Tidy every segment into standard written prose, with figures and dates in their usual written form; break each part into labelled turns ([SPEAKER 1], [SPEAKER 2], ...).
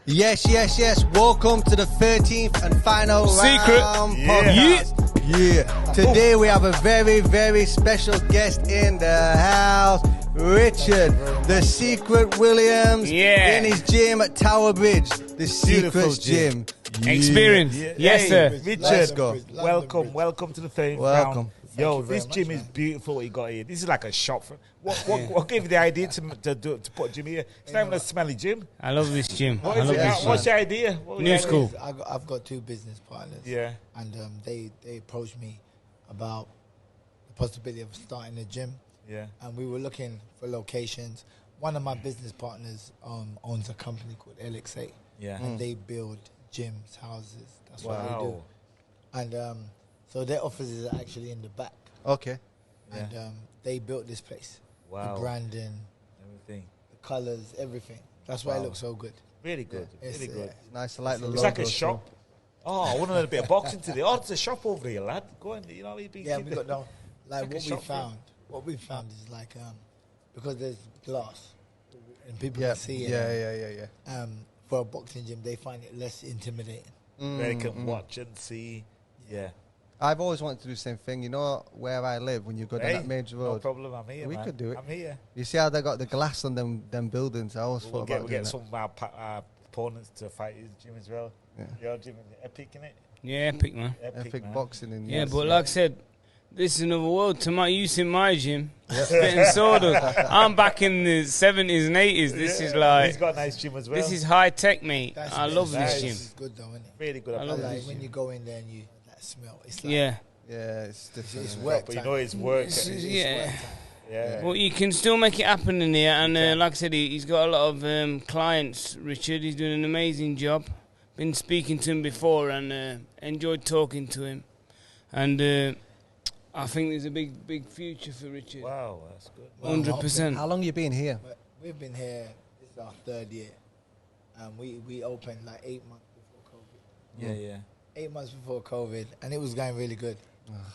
[SPEAKER 1] Yes. Welcome to the 13th and final
[SPEAKER 2] Secret.
[SPEAKER 1] round podcast. Yeah. Today we have a very, very special guest in the house. Richard, the Secret Williams, in his gym at Tower Bridge. The Secret Gym.
[SPEAKER 2] Experience. Yes, sir.
[SPEAKER 3] Richard,
[SPEAKER 1] Let's go.
[SPEAKER 3] Welcome to the 13th round. Yo, this gym is beautiful what you got here. This is like a shop. What gave you the idea to put a gym here? It's not even a smelly gym.
[SPEAKER 2] I love this gym.
[SPEAKER 3] What's your idea?
[SPEAKER 2] New school.
[SPEAKER 4] I've got two business partners.
[SPEAKER 3] Yeah.
[SPEAKER 4] And they approached me about the possibility of starting a gym.
[SPEAKER 3] Yeah.
[SPEAKER 4] And we were looking for locations. One of my business partners owns a company called LXA.
[SPEAKER 3] Yeah.
[SPEAKER 4] And they build gyms, houses. That's what they do. And so their offices are actually in the back.
[SPEAKER 1] Okay.
[SPEAKER 4] And they built this place.
[SPEAKER 3] Wow.
[SPEAKER 4] The branding,
[SPEAKER 3] Everything.
[SPEAKER 4] the colours, everything. That's why it looks so good.
[SPEAKER 3] Really good.
[SPEAKER 4] It's,
[SPEAKER 3] Really good.
[SPEAKER 1] Nice. I like the logo.
[SPEAKER 3] It's like a shop. Oh, I want a little bit of boxing today. Oh, it's a shop over here, lad. Go on, you know,
[SPEAKER 4] Yeah, we got no. Like
[SPEAKER 3] What
[SPEAKER 4] we found is like because there's glass and people
[SPEAKER 1] Yeah.
[SPEAKER 4] can see it.
[SPEAKER 1] Yeah.
[SPEAKER 4] For a boxing gym, they find it less intimidating.
[SPEAKER 3] They can watch and see. Yeah.
[SPEAKER 1] I've always wanted to do the same thing. You know where I live, when you go down that major road?
[SPEAKER 3] No problem, I'm here,
[SPEAKER 1] We
[SPEAKER 3] man.
[SPEAKER 1] could do it.
[SPEAKER 3] I'm here.
[SPEAKER 1] You see how they got the glass on them buildings? I always thought about
[SPEAKER 3] We'll
[SPEAKER 1] doing
[SPEAKER 3] get
[SPEAKER 1] that.
[SPEAKER 3] some of our opponents to fight his gym as well.
[SPEAKER 1] Yeah.
[SPEAKER 3] Your gym is epic, innit?
[SPEAKER 2] Yeah, epic, man.
[SPEAKER 1] Epic
[SPEAKER 3] man.
[SPEAKER 1] boxing in
[SPEAKER 2] Yeah, but like I said, this is another world to my use in my gym. Spitting sawdust. I'm back in the 70s and 80s. This is like...
[SPEAKER 3] He's got a nice gym as well.
[SPEAKER 2] This is high tech, mate.
[SPEAKER 4] That's
[SPEAKER 2] I love this gym.
[SPEAKER 4] It's good though, isn't it?
[SPEAKER 3] really good.
[SPEAKER 2] I love
[SPEAKER 4] Like
[SPEAKER 2] this
[SPEAKER 4] when
[SPEAKER 2] gym.
[SPEAKER 4] you go in there and you that smell. It's like
[SPEAKER 2] Yeah.
[SPEAKER 1] Yeah, it's different.
[SPEAKER 4] it's
[SPEAKER 1] isn't it?
[SPEAKER 4] work
[SPEAKER 3] But
[SPEAKER 4] time.
[SPEAKER 3] you know it's work.
[SPEAKER 4] It's
[SPEAKER 2] Yeah.
[SPEAKER 4] work time.
[SPEAKER 3] Yeah.
[SPEAKER 2] Well, you can still make it happen in here. And like I said, he's got a lot of clients, Richard. He's doing an amazing job. Been speaking to him before and enjoyed talking to him. And I think there's a big future for Richard.
[SPEAKER 3] Wow, that's good.
[SPEAKER 2] 100%.
[SPEAKER 1] How long you been here?
[SPEAKER 4] But we've been here. This is our third year. We opened like 8 months before COVID.
[SPEAKER 3] Yeah.
[SPEAKER 4] 8 months before COVID, and it was going really good.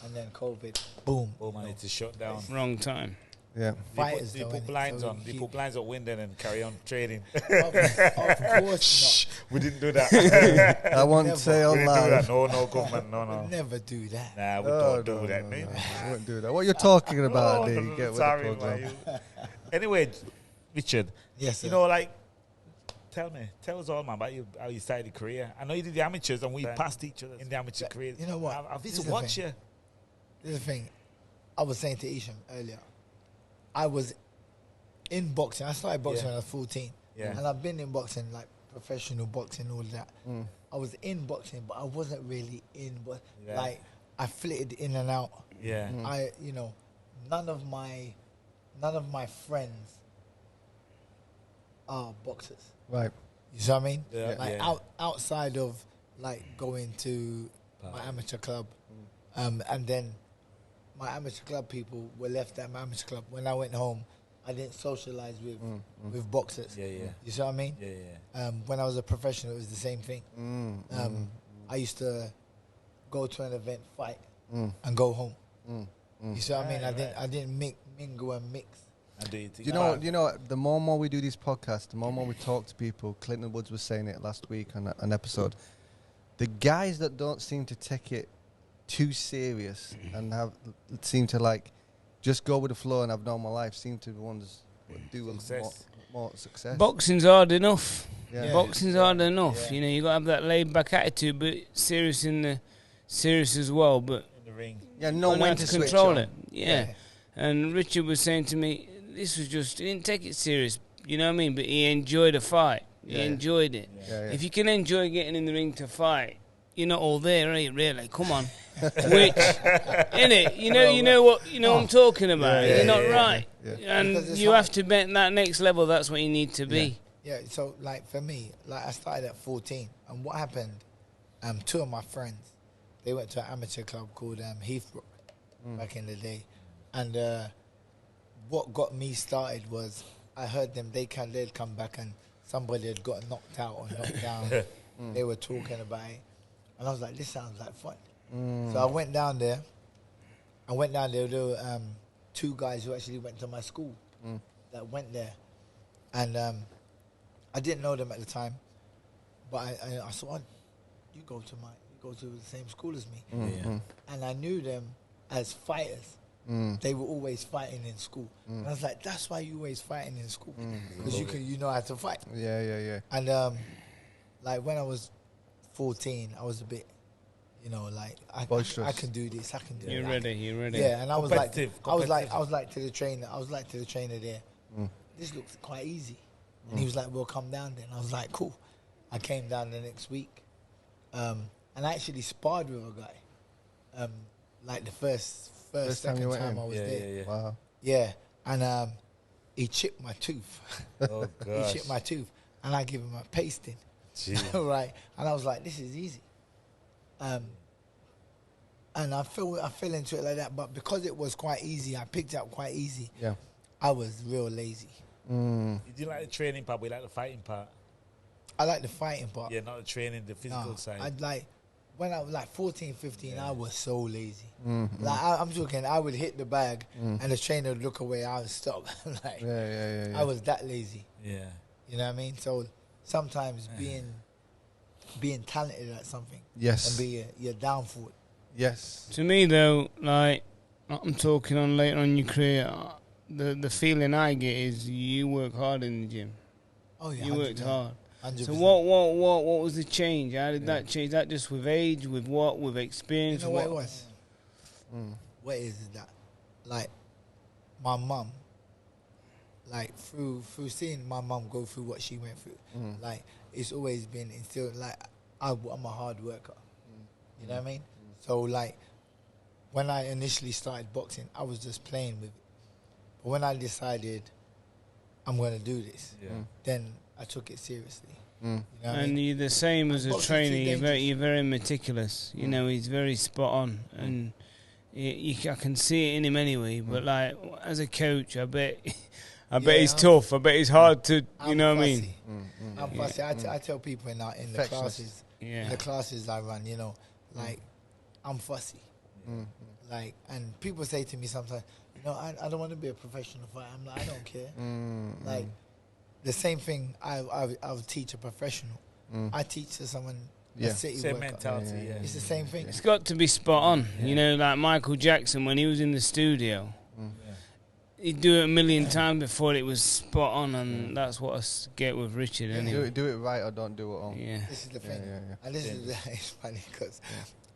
[SPEAKER 4] And then COVID, boom.
[SPEAKER 3] Oh man, it's a shut down.
[SPEAKER 2] Wrong time.
[SPEAKER 1] Yeah.
[SPEAKER 4] Fighters,
[SPEAKER 3] They
[SPEAKER 4] though,
[SPEAKER 3] put
[SPEAKER 4] innit?
[SPEAKER 3] blinds
[SPEAKER 4] So
[SPEAKER 3] on. They
[SPEAKER 4] you-
[SPEAKER 3] put blinds on window and carry on trading.
[SPEAKER 4] Of course
[SPEAKER 3] We didn't do that.
[SPEAKER 1] I won't
[SPEAKER 4] Never.
[SPEAKER 1] say
[SPEAKER 3] we
[SPEAKER 1] on
[SPEAKER 3] didn't do
[SPEAKER 1] live.
[SPEAKER 3] that. No, government.
[SPEAKER 4] not.
[SPEAKER 3] No.
[SPEAKER 4] We'd never do that.
[SPEAKER 3] Nah, we
[SPEAKER 1] Oh,
[SPEAKER 3] don't do that,
[SPEAKER 1] no,
[SPEAKER 3] mate.
[SPEAKER 1] I won't do that. What you're talking about, dude? You get with the
[SPEAKER 3] Sorry,
[SPEAKER 1] program.
[SPEAKER 3] man. Anyway, Richard,
[SPEAKER 4] Yes, sir.
[SPEAKER 3] you know, like, tell us all, man, about how you started your career. I know you did the amateurs, and we passed each other in the amateur career.
[SPEAKER 4] You know what?
[SPEAKER 3] I've
[SPEAKER 4] This
[SPEAKER 3] used
[SPEAKER 4] is
[SPEAKER 3] to
[SPEAKER 4] the
[SPEAKER 3] watch
[SPEAKER 4] thing.
[SPEAKER 3] you.
[SPEAKER 4] This is the thing. I was saying to Isham earlier, I was in boxing. I started boxing when I was 14.
[SPEAKER 3] Yeah.
[SPEAKER 4] And I've been in boxing, like professional boxing, all that. I was in boxing, but I wasn't really in. But
[SPEAKER 3] Yeah.
[SPEAKER 4] like, I flitted in and out.
[SPEAKER 3] Yeah.
[SPEAKER 4] None of my friends are boxers.
[SPEAKER 1] Right.
[SPEAKER 4] You see what I mean?
[SPEAKER 3] Yeah.
[SPEAKER 4] Like
[SPEAKER 3] Yeah.
[SPEAKER 4] outside of like going to my amateur club, and then my amateur club people were left at my amateur club. When I went home, I didn't socialize with boxers.
[SPEAKER 3] Yeah.
[SPEAKER 4] You see what I mean?
[SPEAKER 3] Yeah.
[SPEAKER 4] When I was a professional, it was the same thing. I used to go to an event, fight, and go home. You see what I mean? I didn't mingle and mix.
[SPEAKER 3] And do you think
[SPEAKER 1] You know, the more and more we do these podcasts, the more and more we talk to people. Clinton Woods was saying it last week on an episode. The guys that don't seem to take it too serious and seem to like just go with the flow and have normal life seem to be the ones that do
[SPEAKER 3] Success.
[SPEAKER 1] more success.
[SPEAKER 2] Boxing's hard enough.
[SPEAKER 1] Yeah.
[SPEAKER 2] Boxing's hard enough.
[SPEAKER 4] Yeah.
[SPEAKER 2] You know, you got to have that laid-back attitude, but serious as well. But
[SPEAKER 3] in the ring?
[SPEAKER 1] Yeah, no
[SPEAKER 2] know
[SPEAKER 1] when
[SPEAKER 2] how
[SPEAKER 1] to
[SPEAKER 2] to
[SPEAKER 1] switch
[SPEAKER 2] control
[SPEAKER 1] on.
[SPEAKER 2] it. Yeah. And Richard was saying to me, this was just, he didn't take it serious, you know what I mean? But he enjoyed a fight. He
[SPEAKER 1] Yeah.
[SPEAKER 2] enjoyed it.
[SPEAKER 1] Yeah.
[SPEAKER 2] If you can enjoy getting in the ring to fight, you're not all there, are you, really? Come on. Which, innit? You know what I'm talking about.
[SPEAKER 1] Yeah,
[SPEAKER 2] you're not
[SPEAKER 1] yeah,
[SPEAKER 2] right.
[SPEAKER 1] yeah.
[SPEAKER 2] And
[SPEAKER 4] Because it's
[SPEAKER 2] you
[SPEAKER 4] hard.
[SPEAKER 2] have to be at that next level. That's what you need to be.
[SPEAKER 4] Yeah, so like for me, like I started at 14, and what happened? Two of my friends, they went to an amateur club called Heathbrook back in the day, and what got me started was I heard them. They'd come back and somebody had got knocked out or knocked down. They were talking about it, and I was like, "This sounds like fun." So I went down there. There were two guys who actually went to my school that went there, and I didn't know them at the time. But I saw you go to the same school as me,
[SPEAKER 1] Mm-hmm.
[SPEAKER 4] and I knew them as fighters. They were always fighting in school, and I was like, "That's why you always fighting in school because you know how to fight."
[SPEAKER 1] Yeah.
[SPEAKER 4] And like when I was 14, I was a bit, like I can do this. I can do.
[SPEAKER 2] You're ready.
[SPEAKER 4] Yeah, and I was like
[SPEAKER 3] Competitive.
[SPEAKER 4] to the trainer there. This looks quite easy, and he was like, "We'll come down then." I was like, "Cool." I came down the next week, and I actually sparred with a guy, like the second time I was there.
[SPEAKER 3] Yeah.
[SPEAKER 1] Wow.
[SPEAKER 4] Yeah, and he chipped my tooth.
[SPEAKER 3] Oh gosh.
[SPEAKER 4] He chipped my tooth, and I give him a pasting. Right, and I was like, "This is easy." And I fell into it like that, but because it was quite easy, I picked it up quite easy.
[SPEAKER 1] Yeah.
[SPEAKER 4] I was real lazy.
[SPEAKER 3] You didn't like the training part, but you like the fighting part.
[SPEAKER 4] I like the fighting part.
[SPEAKER 3] Yeah, not the training, the physical side.
[SPEAKER 4] I'd like, when I was like 14, 15, I was so lazy.
[SPEAKER 1] Mm-hmm.
[SPEAKER 4] Like I'm talking, I would hit the bag and the trainer would look away, I would stop. Like,
[SPEAKER 1] Yeah.
[SPEAKER 4] I was that lazy.
[SPEAKER 3] Yeah.
[SPEAKER 4] You know what I mean? So sometimes being talented at something
[SPEAKER 1] Yes.
[SPEAKER 4] and be your downfall.
[SPEAKER 1] Yes.
[SPEAKER 2] To me, though, like I'm talking on later on in your career, the feeling I get is you work hard in the gym.
[SPEAKER 4] Oh yeah,
[SPEAKER 2] You worked hard.
[SPEAKER 4] 100%.
[SPEAKER 2] So what was the change? How did that change? That just with age, with what, with experience?
[SPEAKER 4] You know what it was? What is that? Like my mum, like through seeing my mum go through what she went through, like it's always been instilled. Like I'm a hard worker. You know what I mean? So like when I initially started boxing, I was just playing with it. But when I decided I'm going to do this, then I took it seriously. You know what I mean?
[SPEAKER 2] You're the same as a
[SPEAKER 4] Boxing's
[SPEAKER 2] trainer.
[SPEAKER 4] too
[SPEAKER 2] You're very meticulous. You know, he's very spot on, and I can see it in him anyway. But like as a coach, I bet he's tough. I bet he's hard to. You know what I mean?
[SPEAKER 4] I'm fussy. I tell people in the classes, the classes I run, like I'm fussy. Like, and people say to me sometimes, I don't want to be a professional fighter. I'm like, I don't care. Like, the same thing I would teach a professional. I teach to someone, a city
[SPEAKER 3] Same
[SPEAKER 4] worker.
[SPEAKER 3] mentality, yeah.
[SPEAKER 4] It's the same thing.
[SPEAKER 2] It's got to be spot on. You know, like Michael Jackson when he was in the studio. He'd do it a million times before it was spot on, and that's what I get with Richard. Anyway.
[SPEAKER 1] Do it right or don't do it all.
[SPEAKER 2] Yeah.
[SPEAKER 4] This is the thing.
[SPEAKER 1] Yeah.
[SPEAKER 4] And this is it's funny because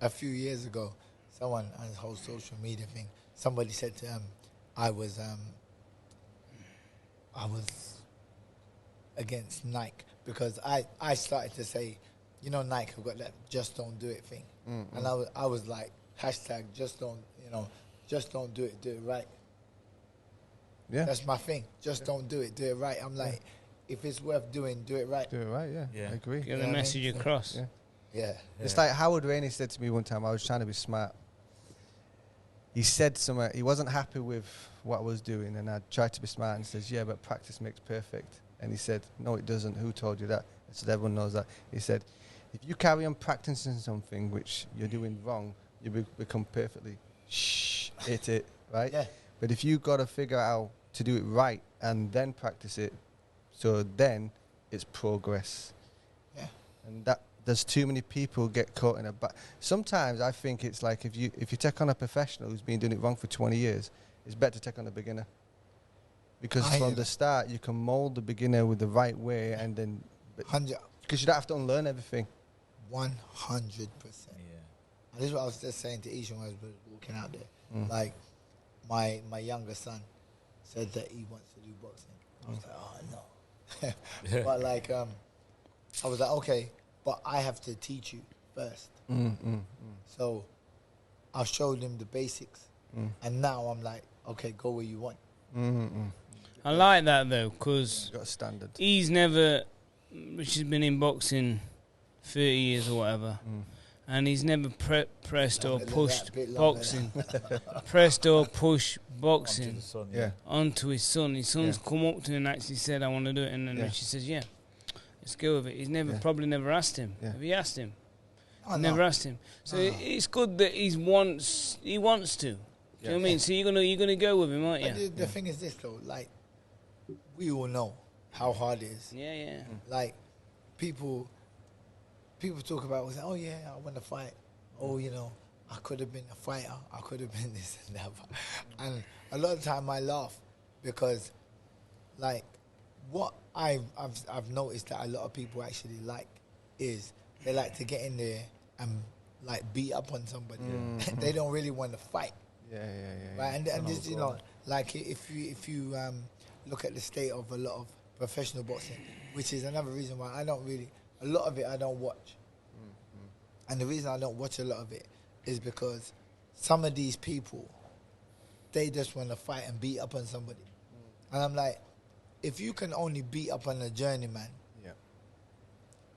[SPEAKER 4] a few years ago, someone on his whole social media thing, somebody said to him, I was against Nike because I started to say, Nike have got that just don't do it thing. And I was like, hashtag just don't do it right.
[SPEAKER 1] Yeah.
[SPEAKER 4] That's my thing. Just don't do it right. I'm like, if it's worth doing, do it right.
[SPEAKER 1] Do it right, yeah. I agree.
[SPEAKER 2] Get the message across.
[SPEAKER 4] Yeah.
[SPEAKER 1] It's like Howard Rainey said to me one time, I was trying to be smart. He said somewhere, he wasn't happy with what I was doing, and I tried to be smart, and he says, yeah, but practice makes perfect. And he said, no, it doesn't. Who told you that? I said, everyone knows that. He said, if you carry on practicing something which you're doing wrong, you become perfectly hit it, right?
[SPEAKER 4] Yeah.
[SPEAKER 1] But if you got to figure out to do it right and then practice it, so then it's progress.
[SPEAKER 4] Yeah.
[SPEAKER 1] And that there's too many people get caught in a sometimes I think it's like if you take on a professional who's been doing it wrong for 20 years, it's better to take on a beginner. Because from the start you can mold the beginner with the right way, and then because you don't have to unlearn everything.
[SPEAKER 4] 100%. And this is what I was just saying to Ishan when I was walking out there. Like my younger son said that he wants to do boxing. I was like, oh no. But like I was like, okay, but I have to teach you first. So I showed him the basics, and now I'm like, okay, go where you want.
[SPEAKER 2] I like that though, because
[SPEAKER 1] Got a standard.
[SPEAKER 2] Richard's been in boxing 30 years or whatever, and he's never pressed or pushed boxing, pressed or pushed boxing onto his son. His son's come up to him and actually said, I want to do it, and then Richard says, yeah, let's go with it. He's probably never asked him. Have you asked him? Never asked him. So it's good that he wants to. You know what I mean? So you're gonna go with him, aren't you?
[SPEAKER 4] The thing is this though, like we all know how hard it is.
[SPEAKER 2] Yeah.
[SPEAKER 4] Like people people talk about, oh yeah, I want to fight. Oh, you know, I could have been a fighter. I could have been this and that. And a lot of the time I laugh because, like, what I've noticed that a lot of people actually like is they like to get in there and like beat up on somebody. They don't really want to fight.
[SPEAKER 1] Yeah.
[SPEAKER 4] Right, and this, you know, like if you look at the state of a lot of professional boxing, which is another reason why I don't really, a lot of it I don't watch. And the reason I don't watch a lot of it is because some of these people, they just want to fight and beat up on somebody. And I'm like, if you can only beat up on a journeyman,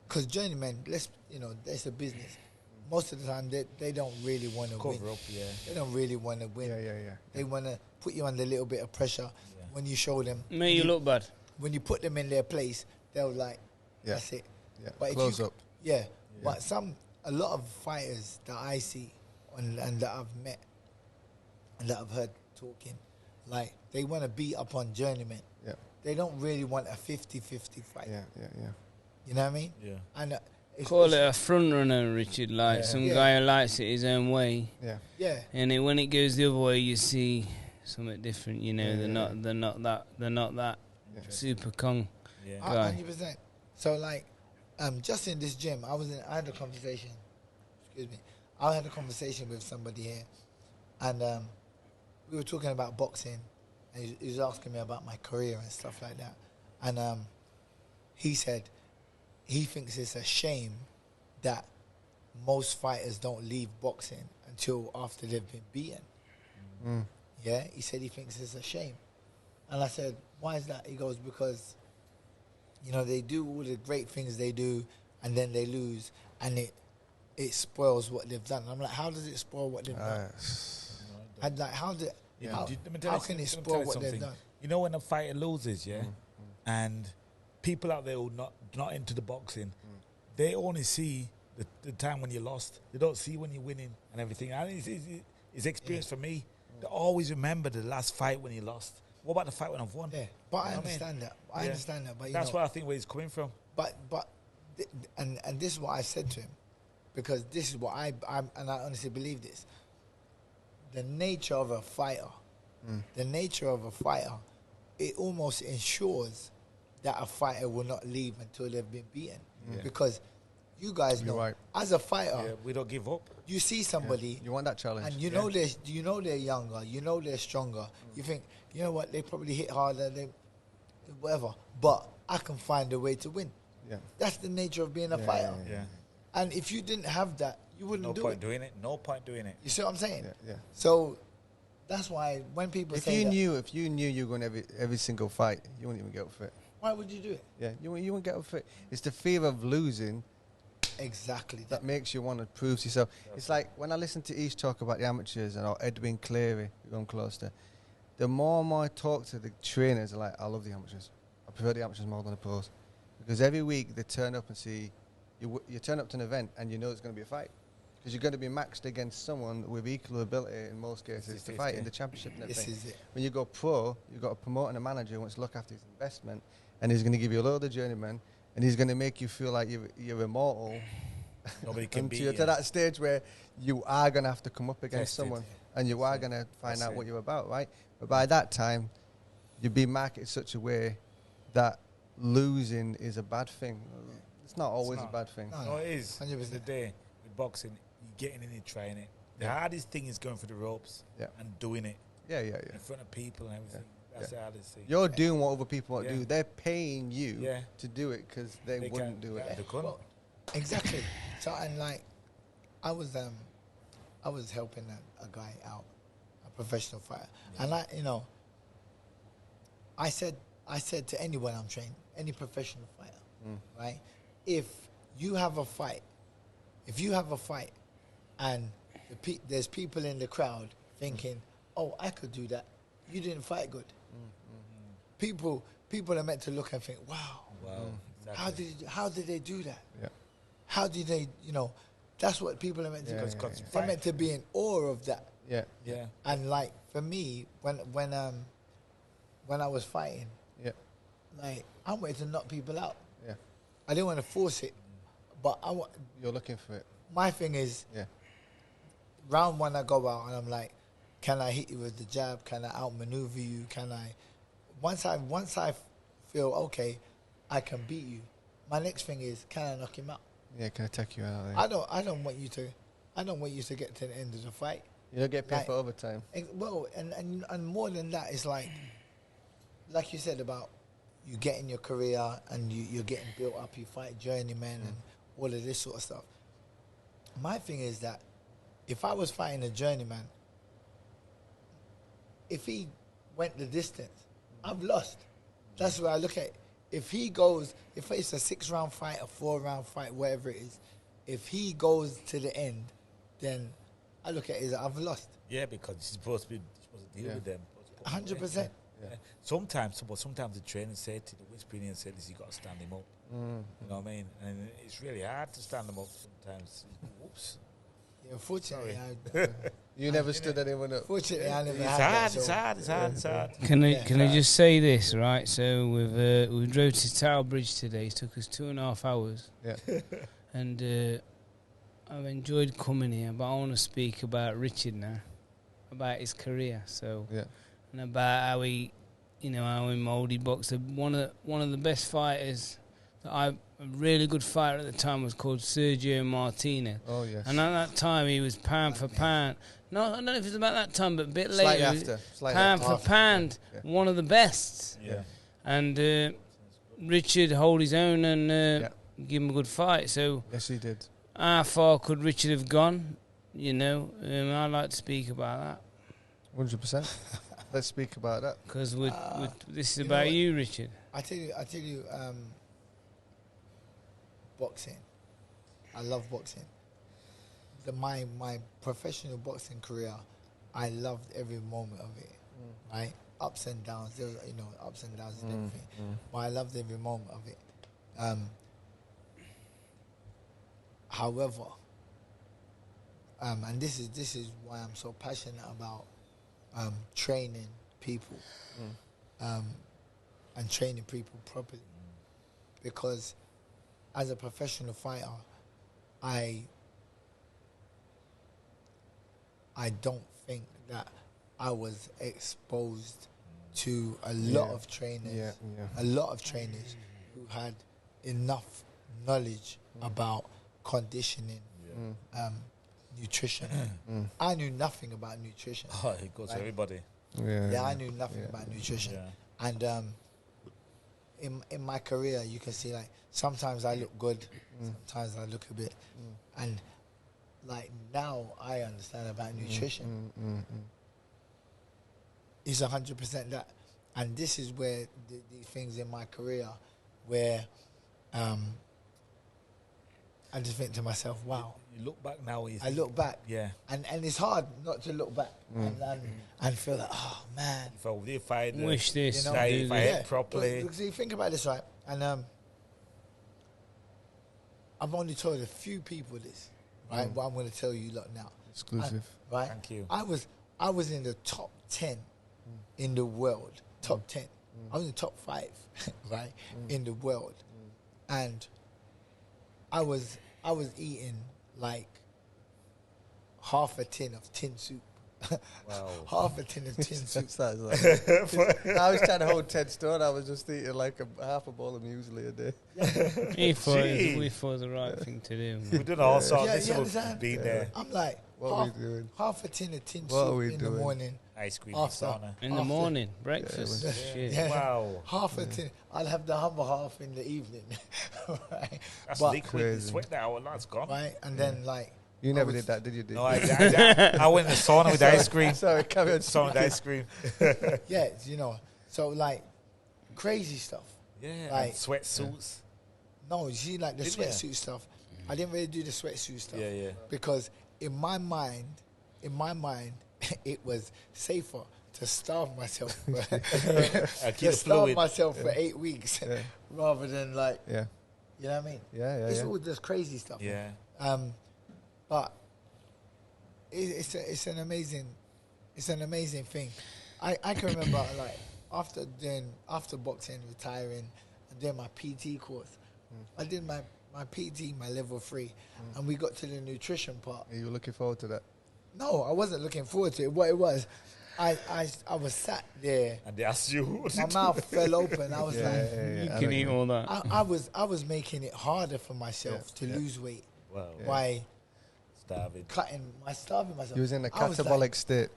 [SPEAKER 4] because journeyman, that's a business. Most of the time, they don't really want to win.
[SPEAKER 3] Up, yeah.
[SPEAKER 4] They don't really want to win.
[SPEAKER 1] Yeah.
[SPEAKER 4] They want to put you under a little bit of pressure when you show them.
[SPEAKER 2] Make you look bad.
[SPEAKER 4] When you put them in their place, they'll like, that's it.
[SPEAKER 1] Yeah,
[SPEAKER 4] but
[SPEAKER 1] close up.
[SPEAKER 4] Yeah, but a lot of fighters that I see and that I've met and that I've heard talking, like, they want to beat up on journeymen.
[SPEAKER 1] Yeah.
[SPEAKER 4] They don't really want a 50-50 fight.
[SPEAKER 1] Yeah.
[SPEAKER 4] You know what I mean?
[SPEAKER 3] Yeah.
[SPEAKER 4] And
[SPEAKER 2] Call it a front runner, Richard. Like some guy who likes it his own way.
[SPEAKER 4] Yeah.
[SPEAKER 2] And when it goes the other way, you see something different. You know, they're not that super Kong guy.
[SPEAKER 4] 100%. So like, just in this gym, I had a conversation. Excuse me. I had a conversation with somebody here, and we were talking about boxing, and he was asking me about my career and stuff like that, and he said he thinks it's a shame that most fighters don't leave boxing until after they've been beaten. Yeah, he said he thinks it's a shame. And I said, why is that? He goes, because, you know, they do all the great things they do and then they lose and it spoils what they've done. I'm like, how does it spoil what they've done? And like, how can it spoil what they've done?
[SPEAKER 3] You know, when a fighter loses, and people out there who not into the boxing, they only see the time when you lost. They don't see when you're winning and everything. And it's experience for me. They always remember the last fight when you lost. What about the fight when I've won?
[SPEAKER 4] Yeah, but I understand that. I understand that. But
[SPEAKER 3] that's why I think where he's coming from.
[SPEAKER 4] But and this is what I said to him, because this is what I honestly believe this. The nature of a fighter, it almost ensures that a fighter will not leave until they've been beaten. Because you guys know, as a fighter,
[SPEAKER 3] we don't give up.
[SPEAKER 4] You see somebody,
[SPEAKER 1] you want that challenge,
[SPEAKER 4] and you know they're younger, you know they're stronger. You think, you know what, they probably hit harder, they whatever, but I can find a way to win. That's the nature of being a fighter. And if you didn't have that, you wouldn't do it.
[SPEAKER 3] No point doing it.
[SPEAKER 4] You see what I'm saying?
[SPEAKER 1] Yeah.
[SPEAKER 4] So that's why when people
[SPEAKER 1] if
[SPEAKER 4] say
[SPEAKER 1] if you knew you were going every single fight, you wouldn't even get up for it.
[SPEAKER 4] Why would you do it?
[SPEAKER 1] Yeah, you wouldn't get up for it. It's the fear of losing.
[SPEAKER 4] Exactly.
[SPEAKER 1] That makes you want to prove to yourself. It's like when I listen to East talk about the amateurs and Edwin Cleary, we're going close to. The more and more I talk to the trainers, they're like, I love the amateurs. I prefer the amateurs more than the pros. Because every week they turn up and see, you turn up to an event and you know it's going to be a fight. Because you're going to be matched against someone with equal ability in most cases to fight in the championship and everything.
[SPEAKER 4] This is it. When
[SPEAKER 1] you go pro, you've got a promoter and a manager who wants to look after his investment, and he's going to give you a load of journeymen, and he's going to make you feel like you're immortal.
[SPEAKER 3] Nobody can beat you.
[SPEAKER 1] To that stage where you are going to have to come up against someone, and you are going to find out what you're about, right? But by that time, you'll be marketed such a way that losing is a bad thing. It's not always a bad thing.
[SPEAKER 3] No, it is. 100% the day with boxing, you're getting in it, trying it. The hardest thing is going for the ropes and doing it.
[SPEAKER 1] Yeah.
[SPEAKER 3] In front of people and everything. That's the hardest thing.
[SPEAKER 1] You're doing what other people want to do. They're paying you to do it because they wouldn't do it.
[SPEAKER 4] Well, exactly. So, and like, I was helping a guy out, a professional fighter, and I said to anyone I'm training, any professional fighter, right? If you have a fight, and there's people in the crowd thinking, oh, I could do that. You didn't fight good. People are meant to look and think, wow. Exactly. How did they do that?
[SPEAKER 1] Yeah. How
[SPEAKER 4] did they, that's what people are meant to do. They're meant to be in awe of that.
[SPEAKER 1] Yeah.
[SPEAKER 4] And like, for me, when I was fighting, like, I wanted to knock people out.
[SPEAKER 1] Yeah.
[SPEAKER 4] I didn't want to force it. But
[SPEAKER 1] You're looking for it.
[SPEAKER 4] my thing is,
[SPEAKER 1] Yeah.
[SPEAKER 4] round one I go out and I'm like, can I hit you with the jab? Can I outmaneuver you? Can I? Once I feel okay, I can beat you. My next thing is, can I knock him out?
[SPEAKER 1] Yeah, can I take you out?
[SPEAKER 4] I don't want you to get to the end of the fight.
[SPEAKER 1] You don't get paid
[SPEAKER 4] Like-
[SPEAKER 1] for overtime.
[SPEAKER 4] Well, and more than that, it's like you said about you getting your career and you're getting built up. You fight journeymen and all of this sort of stuff. My thing is that if I was fighting a journeyman, if he went the distance, I've lost. That's where I look at it. If it's a 6-round fight, a 4-round fight, whatever it is, if he goes to the end, then I look at it as I've lost.
[SPEAKER 3] Yeah, because you're supposed to deal with them.
[SPEAKER 4] 100%.
[SPEAKER 3] Yeah. Sometimes the trainer said to the whispering and said, "You got to stand him up." You know what I mean? And it's really hard to stand them up sometimes. Whoops.
[SPEAKER 4] Yeah, unfortunately,
[SPEAKER 1] You never stood anyone up.
[SPEAKER 4] fortunately, I never
[SPEAKER 3] It's
[SPEAKER 4] had
[SPEAKER 3] hard.
[SPEAKER 4] that. So
[SPEAKER 3] It's hard. It's hard. It's hard.
[SPEAKER 2] Can I just say this, right? So we drove to Tower Bridge today. It took us 2.5 hours.
[SPEAKER 1] Yeah.
[SPEAKER 2] And I've enjoyed coming here, but I want to speak about Richard now, about his career. So
[SPEAKER 1] Yeah.
[SPEAKER 2] and about how he moulded boxer. One of the best fighters a really good fighter at the time was called Sergio Martinez.
[SPEAKER 1] Oh, yes.
[SPEAKER 2] And at that time, he was pound for pound. No, I don't know if it was about that time, but a bit
[SPEAKER 1] Slightly
[SPEAKER 2] later.
[SPEAKER 1] after. Slightly
[SPEAKER 2] Pound
[SPEAKER 1] after.
[SPEAKER 2] for pound,
[SPEAKER 1] Yeah.
[SPEAKER 2] one of the best.
[SPEAKER 3] Yeah.
[SPEAKER 2] And Richard hold his own and give him a good fight. So
[SPEAKER 1] Yes, he did.
[SPEAKER 2] how far could Richard have gone? I'd like to speak about that
[SPEAKER 1] 100%. Let's speak about that.
[SPEAKER 2] because this is
[SPEAKER 4] you know
[SPEAKER 2] about
[SPEAKER 4] what?
[SPEAKER 2] you, Richard.
[SPEAKER 4] I tell you, boxing. I love boxing. My professional boxing career, I loved every moment of it. Right, ups and downs. There was, ups and downs and everything. But I loved every moment of it. However, and this is why I'm so passionate about training people, and training people properly, because as a professional fighter, I don't think that I was exposed to a lot of trainers, a lot of trainers who had enough knowledge about conditioning, nutrition. I knew nothing about nutrition.
[SPEAKER 3] Oh, it goes to everybody.
[SPEAKER 4] Yeah, I knew nothing about nutrition.
[SPEAKER 3] Yeah.
[SPEAKER 4] And in my career, you can see, like, sometimes I look good, sometimes I look a bit, and like now I understand about nutrition. It's 100% that, and this is where the things in my career where I just think to myself, wow.
[SPEAKER 3] You look back now.
[SPEAKER 4] I look back,
[SPEAKER 3] Yeah.
[SPEAKER 4] and it's hard not to look back and feel like, oh man.
[SPEAKER 3] If I
[SPEAKER 2] Wish this.
[SPEAKER 4] You know,
[SPEAKER 3] if I
[SPEAKER 2] do
[SPEAKER 3] had properly.
[SPEAKER 4] Because you think about this, right? And I've only told a few people this, right? But I'm going to tell you lot now.
[SPEAKER 1] Exclusive.
[SPEAKER 4] Right?
[SPEAKER 3] Thank you.
[SPEAKER 4] I was in the top 10 in the world. Top 10. I was in the top 5, right? In the world. And I was eating like half a tin of tin soup.
[SPEAKER 3] Wow.
[SPEAKER 4] Half a tin of tin soup.
[SPEAKER 1] I was trying to hold 10 stone. I was just eating like half a bowl of muesli a day.
[SPEAKER 2] We thought it
[SPEAKER 3] Gee.
[SPEAKER 2] was the right thing to do.
[SPEAKER 3] We've done all sorts.
[SPEAKER 4] Yeah,
[SPEAKER 3] This
[SPEAKER 4] you
[SPEAKER 3] would
[SPEAKER 4] understand?
[SPEAKER 3] be there.
[SPEAKER 4] I'm like,
[SPEAKER 1] What are we doing?
[SPEAKER 4] half a tin of tin
[SPEAKER 1] What are
[SPEAKER 4] soup
[SPEAKER 1] we
[SPEAKER 4] in the
[SPEAKER 1] doing?
[SPEAKER 4] morning.
[SPEAKER 3] Ice cream
[SPEAKER 4] After.
[SPEAKER 3] sauna.
[SPEAKER 2] In the
[SPEAKER 4] After-
[SPEAKER 2] morning, breakfast.
[SPEAKER 1] Yeah,
[SPEAKER 2] Shit.
[SPEAKER 4] Yeah.
[SPEAKER 3] Wow.
[SPEAKER 4] Half a tin. I'll have the other half in the evening. Right?
[SPEAKER 3] That's
[SPEAKER 4] But-
[SPEAKER 3] liquid. The
[SPEAKER 1] Crazy.
[SPEAKER 3] sweat now, that's gone.
[SPEAKER 4] Right? And then, like,
[SPEAKER 1] You never
[SPEAKER 4] was-
[SPEAKER 1] did that, did you?
[SPEAKER 3] No, I went in the sauna with ice cream.
[SPEAKER 1] Sorry, carry on.
[SPEAKER 3] Sauna with ice cream.
[SPEAKER 4] yeah, so like crazy stuff.
[SPEAKER 3] Yeah.
[SPEAKER 4] Like-
[SPEAKER 3] Sweatsuits.
[SPEAKER 4] No, you see, like the
[SPEAKER 3] Didn't ya?
[SPEAKER 4] sweatsuit stuff. I didn't really do the sweatsuit stuff.
[SPEAKER 3] Yeah, yeah.
[SPEAKER 4] Because in my mind, it was safer to starve myself
[SPEAKER 3] Keep
[SPEAKER 4] to
[SPEAKER 3] the
[SPEAKER 4] starve
[SPEAKER 3] fluid.
[SPEAKER 4] myself for 8 weeks rather than, like,
[SPEAKER 1] Yeah,
[SPEAKER 4] you know what I mean?
[SPEAKER 1] yeah,
[SPEAKER 4] It's
[SPEAKER 1] yeah.
[SPEAKER 4] all this crazy stuff.
[SPEAKER 3] Yeah.
[SPEAKER 4] But it's an amazing thing. I can remember, like, after boxing, retiring, and doing my PT course. I did my my PT, my level 3, and we got to the nutrition part.
[SPEAKER 1] Are you looking forward to that?
[SPEAKER 4] No, I wasn't looking forward to it. What it was, I was sat there.
[SPEAKER 3] And they asked you.
[SPEAKER 4] My mouth fell open. I was like,
[SPEAKER 2] You can eat all that.
[SPEAKER 4] I was making it harder for myself to lose weight
[SPEAKER 3] Wow.
[SPEAKER 4] by
[SPEAKER 3] Starving.
[SPEAKER 4] starving myself.
[SPEAKER 1] He was in a
[SPEAKER 4] I was
[SPEAKER 1] catabolic state.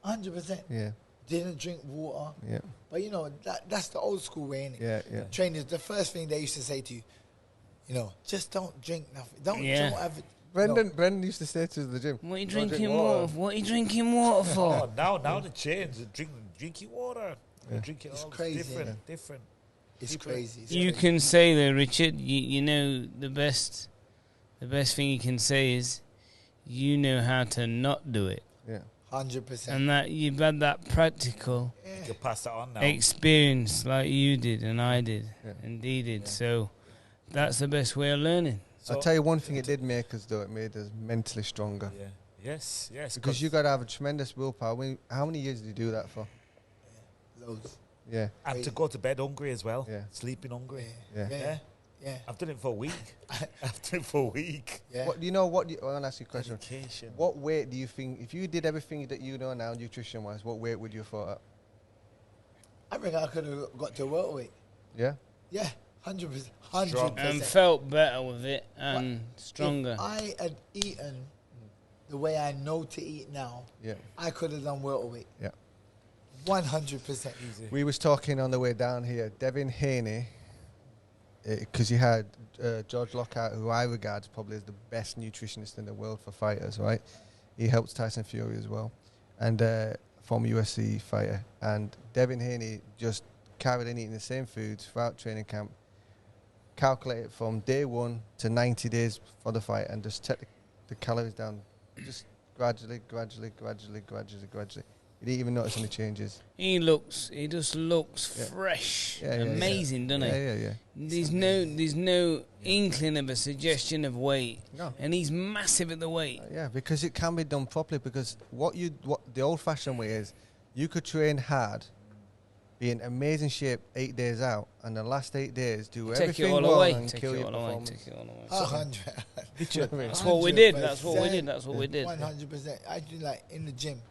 [SPEAKER 4] 100%.
[SPEAKER 1] Yeah,
[SPEAKER 4] Didn't drink water.
[SPEAKER 1] yeah,
[SPEAKER 4] But you know, that's the old school way, innit?
[SPEAKER 1] yeah, yeah.
[SPEAKER 4] Trainers, the first thing they used to say to you, you know, just don't drink nothing. Don't have it.
[SPEAKER 1] Brendan used to say to the gym,
[SPEAKER 2] What are you
[SPEAKER 1] "Don't drink
[SPEAKER 2] drinking water for? What are you drinking water for?
[SPEAKER 3] Oh, now the change. Drinking water.
[SPEAKER 1] Yeah.
[SPEAKER 3] Drinking
[SPEAKER 4] It's
[SPEAKER 3] all
[SPEAKER 4] crazy,
[SPEAKER 3] different, different.
[SPEAKER 4] It's crazy. It's
[SPEAKER 2] You
[SPEAKER 4] crazy.
[SPEAKER 2] can say though, Richard, you know the best thing you can say is you know how to not do it.
[SPEAKER 1] yeah,
[SPEAKER 4] 100%.
[SPEAKER 2] And that you've had that practical
[SPEAKER 3] You can pass that on now.
[SPEAKER 2] experience like you did and I did
[SPEAKER 1] Yeah.
[SPEAKER 2] and Dee did. So that's the best way of learning.
[SPEAKER 1] I'll tell you one thing it did make us, though. It made us mentally stronger.
[SPEAKER 3] Yeah. Yes.
[SPEAKER 1] Because you got to have a tremendous willpower. How many years did you do that for?
[SPEAKER 4] Loads.
[SPEAKER 1] Yeah,
[SPEAKER 3] And to go to bed hungry as well.
[SPEAKER 1] Yeah.
[SPEAKER 3] Sleeping hungry.
[SPEAKER 1] yeah.
[SPEAKER 4] Yeah. Yeah.
[SPEAKER 3] I've done it for a week. I've done it for a week.
[SPEAKER 4] Yeah.
[SPEAKER 1] What, you know what? I want to ask you a question.
[SPEAKER 3] Dedication.
[SPEAKER 1] What weight do you think, if you did everything that you know now, nutrition-wise, what weight would you have thought at?
[SPEAKER 4] I reckon I could have got to welterweight.
[SPEAKER 1] Yeah?
[SPEAKER 4] Yeah. 100%.
[SPEAKER 3] Strong.
[SPEAKER 4] 100%.
[SPEAKER 2] And felt better with it and stronger.
[SPEAKER 4] If I had eaten the way I know to eat now,
[SPEAKER 1] Yeah.
[SPEAKER 4] I could have done welterweight.
[SPEAKER 1] Yeah.
[SPEAKER 4] 100%.
[SPEAKER 3] Easy.
[SPEAKER 1] We was talking on the way down here, Devin Haney, because you had George Lockhart, who I regard probably as the best nutritionist in the world for fighters, right? He helps Tyson Fury as well, and former UFC fighter. And Devin Haney just carried on eating the same foods throughout training camp, calculate it from day 1 to 90 days for the fight, and just take the calories down, just gradually. You didn't even notice any changes.
[SPEAKER 2] He just looks
[SPEAKER 1] Yeah.
[SPEAKER 2] fresh,
[SPEAKER 1] Yeah, yeah,
[SPEAKER 2] amazing, doesn't he?
[SPEAKER 1] Yeah.
[SPEAKER 2] There's no inkling of a suggestion of weight,
[SPEAKER 1] No.
[SPEAKER 2] and he's massive at the weight.
[SPEAKER 1] Yeah, because it can be done properly. Because what the old-fashioned way is, you could train hard, be in amazing shape 8 days out, and the last 8 days do
[SPEAKER 2] Take it
[SPEAKER 1] everything
[SPEAKER 2] all
[SPEAKER 1] wrong
[SPEAKER 2] away.
[SPEAKER 1] and
[SPEAKER 2] Take
[SPEAKER 1] kill
[SPEAKER 2] it
[SPEAKER 1] your
[SPEAKER 2] all away.
[SPEAKER 1] performance.
[SPEAKER 2] Take it all away.
[SPEAKER 4] 100.
[SPEAKER 2] That's what we did. That's what we
[SPEAKER 4] 100%.
[SPEAKER 2] did. That's what we did.
[SPEAKER 4] 100%. I do like in the gym.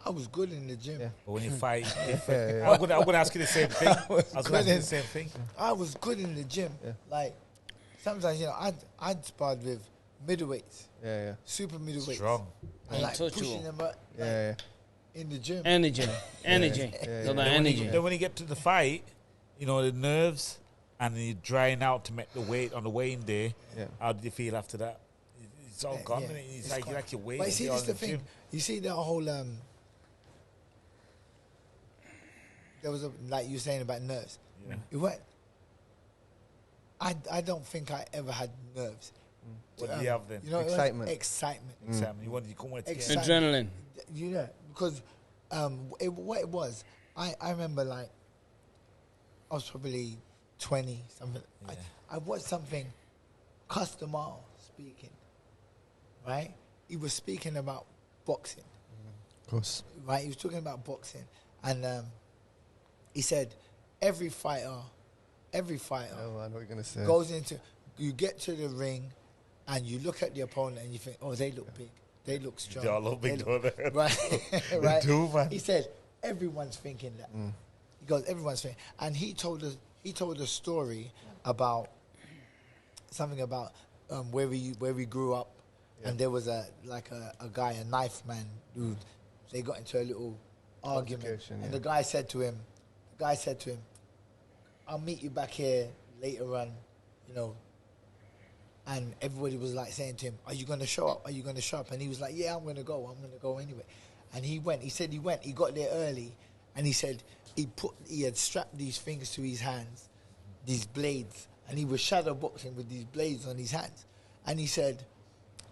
[SPEAKER 4] I was good in the gym.
[SPEAKER 1] Yeah.
[SPEAKER 3] But when you fight,
[SPEAKER 1] Yeah.
[SPEAKER 3] I'm gonna ask you the same thing. I was gonna ask you the same thing.
[SPEAKER 4] I was good in the gym.
[SPEAKER 1] Yeah.
[SPEAKER 4] Like sometimes, you know, I'd sparred with middleweights,
[SPEAKER 1] Yeah.
[SPEAKER 4] super middleweights,
[SPEAKER 3] Strong.
[SPEAKER 4] and like
[SPEAKER 2] Untouchable.
[SPEAKER 4] pushing them up, like,
[SPEAKER 1] Yeah.
[SPEAKER 4] in the gym.
[SPEAKER 2] Energy.
[SPEAKER 1] Yeah.
[SPEAKER 2] Got
[SPEAKER 1] Yeah.
[SPEAKER 2] that
[SPEAKER 3] Then
[SPEAKER 2] energy.
[SPEAKER 3] when you get to the fight, you know, the nerves and you're drying out to make the weight on the weighing day.
[SPEAKER 1] Yeah.
[SPEAKER 3] How did you feel after that? It's all gone.
[SPEAKER 4] Yeah.
[SPEAKER 3] Innit? It's
[SPEAKER 4] It's
[SPEAKER 3] like
[SPEAKER 4] gone.
[SPEAKER 3] like your weight.
[SPEAKER 4] But you see,
[SPEAKER 3] on
[SPEAKER 4] this the thing.
[SPEAKER 3] gym.
[SPEAKER 4] You see that whole there was a, like you were saying about nerves.
[SPEAKER 3] Yeah.
[SPEAKER 4] It went. I don't think I ever had nerves.
[SPEAKER 3] What do you have then?
[SPEAKER 4] You know, it was
[SPEAKER 1] Excitement.
[SPEAKER 4] excitement.
[SPEAKER 3] Excitement. You come with it together.
[SPEAKER 4] Excitement.
[SPEAKER 2] Adrenaline.
[SPEAKER 4] You know, because what it was, I remember like I was probably 20 something.
[SPEAKER 3] Yeah.
[SPEAKER 4] I watched something, Customer speaking, right? He was speaking about boxing,
[SPEAKER 1] Of course.
[SPEAKER 4] right? He was talking about boxing, and he said every fighter
[SPEAKER 1] Oh, I know what you're gonna say.
[SPEAKER 4] goes into, you get to the ring, and you look at the opponent and you think, oh, they look big, they look strong,
[SPEAKER 3] They all look big, don't they?
[SPEAKER 4] right?
[SPEAKER 3] They
[SPEAKER 4] right?
[SPEAKER 3] do, man.
[SPEAKER 4] He said everyone's thinking that. He goes, everyone's thinking, and he told a story about something about where we grew up, and there was a guy, a knife man, who they got into a little argument,
[SPEAKER 1] Altercation,
[SPEAKER 4] and
[SPEAKER 1] yeah.
[SPEAKER 4] the guy said to him, I'll meet you back here later on, you know. And everybody was like saying to him, are you going to show up? Are you going to show up? And he was like, yeah, I'm going to go anyway. And he went. He said he went. He got there early. And he said he had strapped these things to his hands, these blades. And he was shadow boxing with these blades on his hands. And he said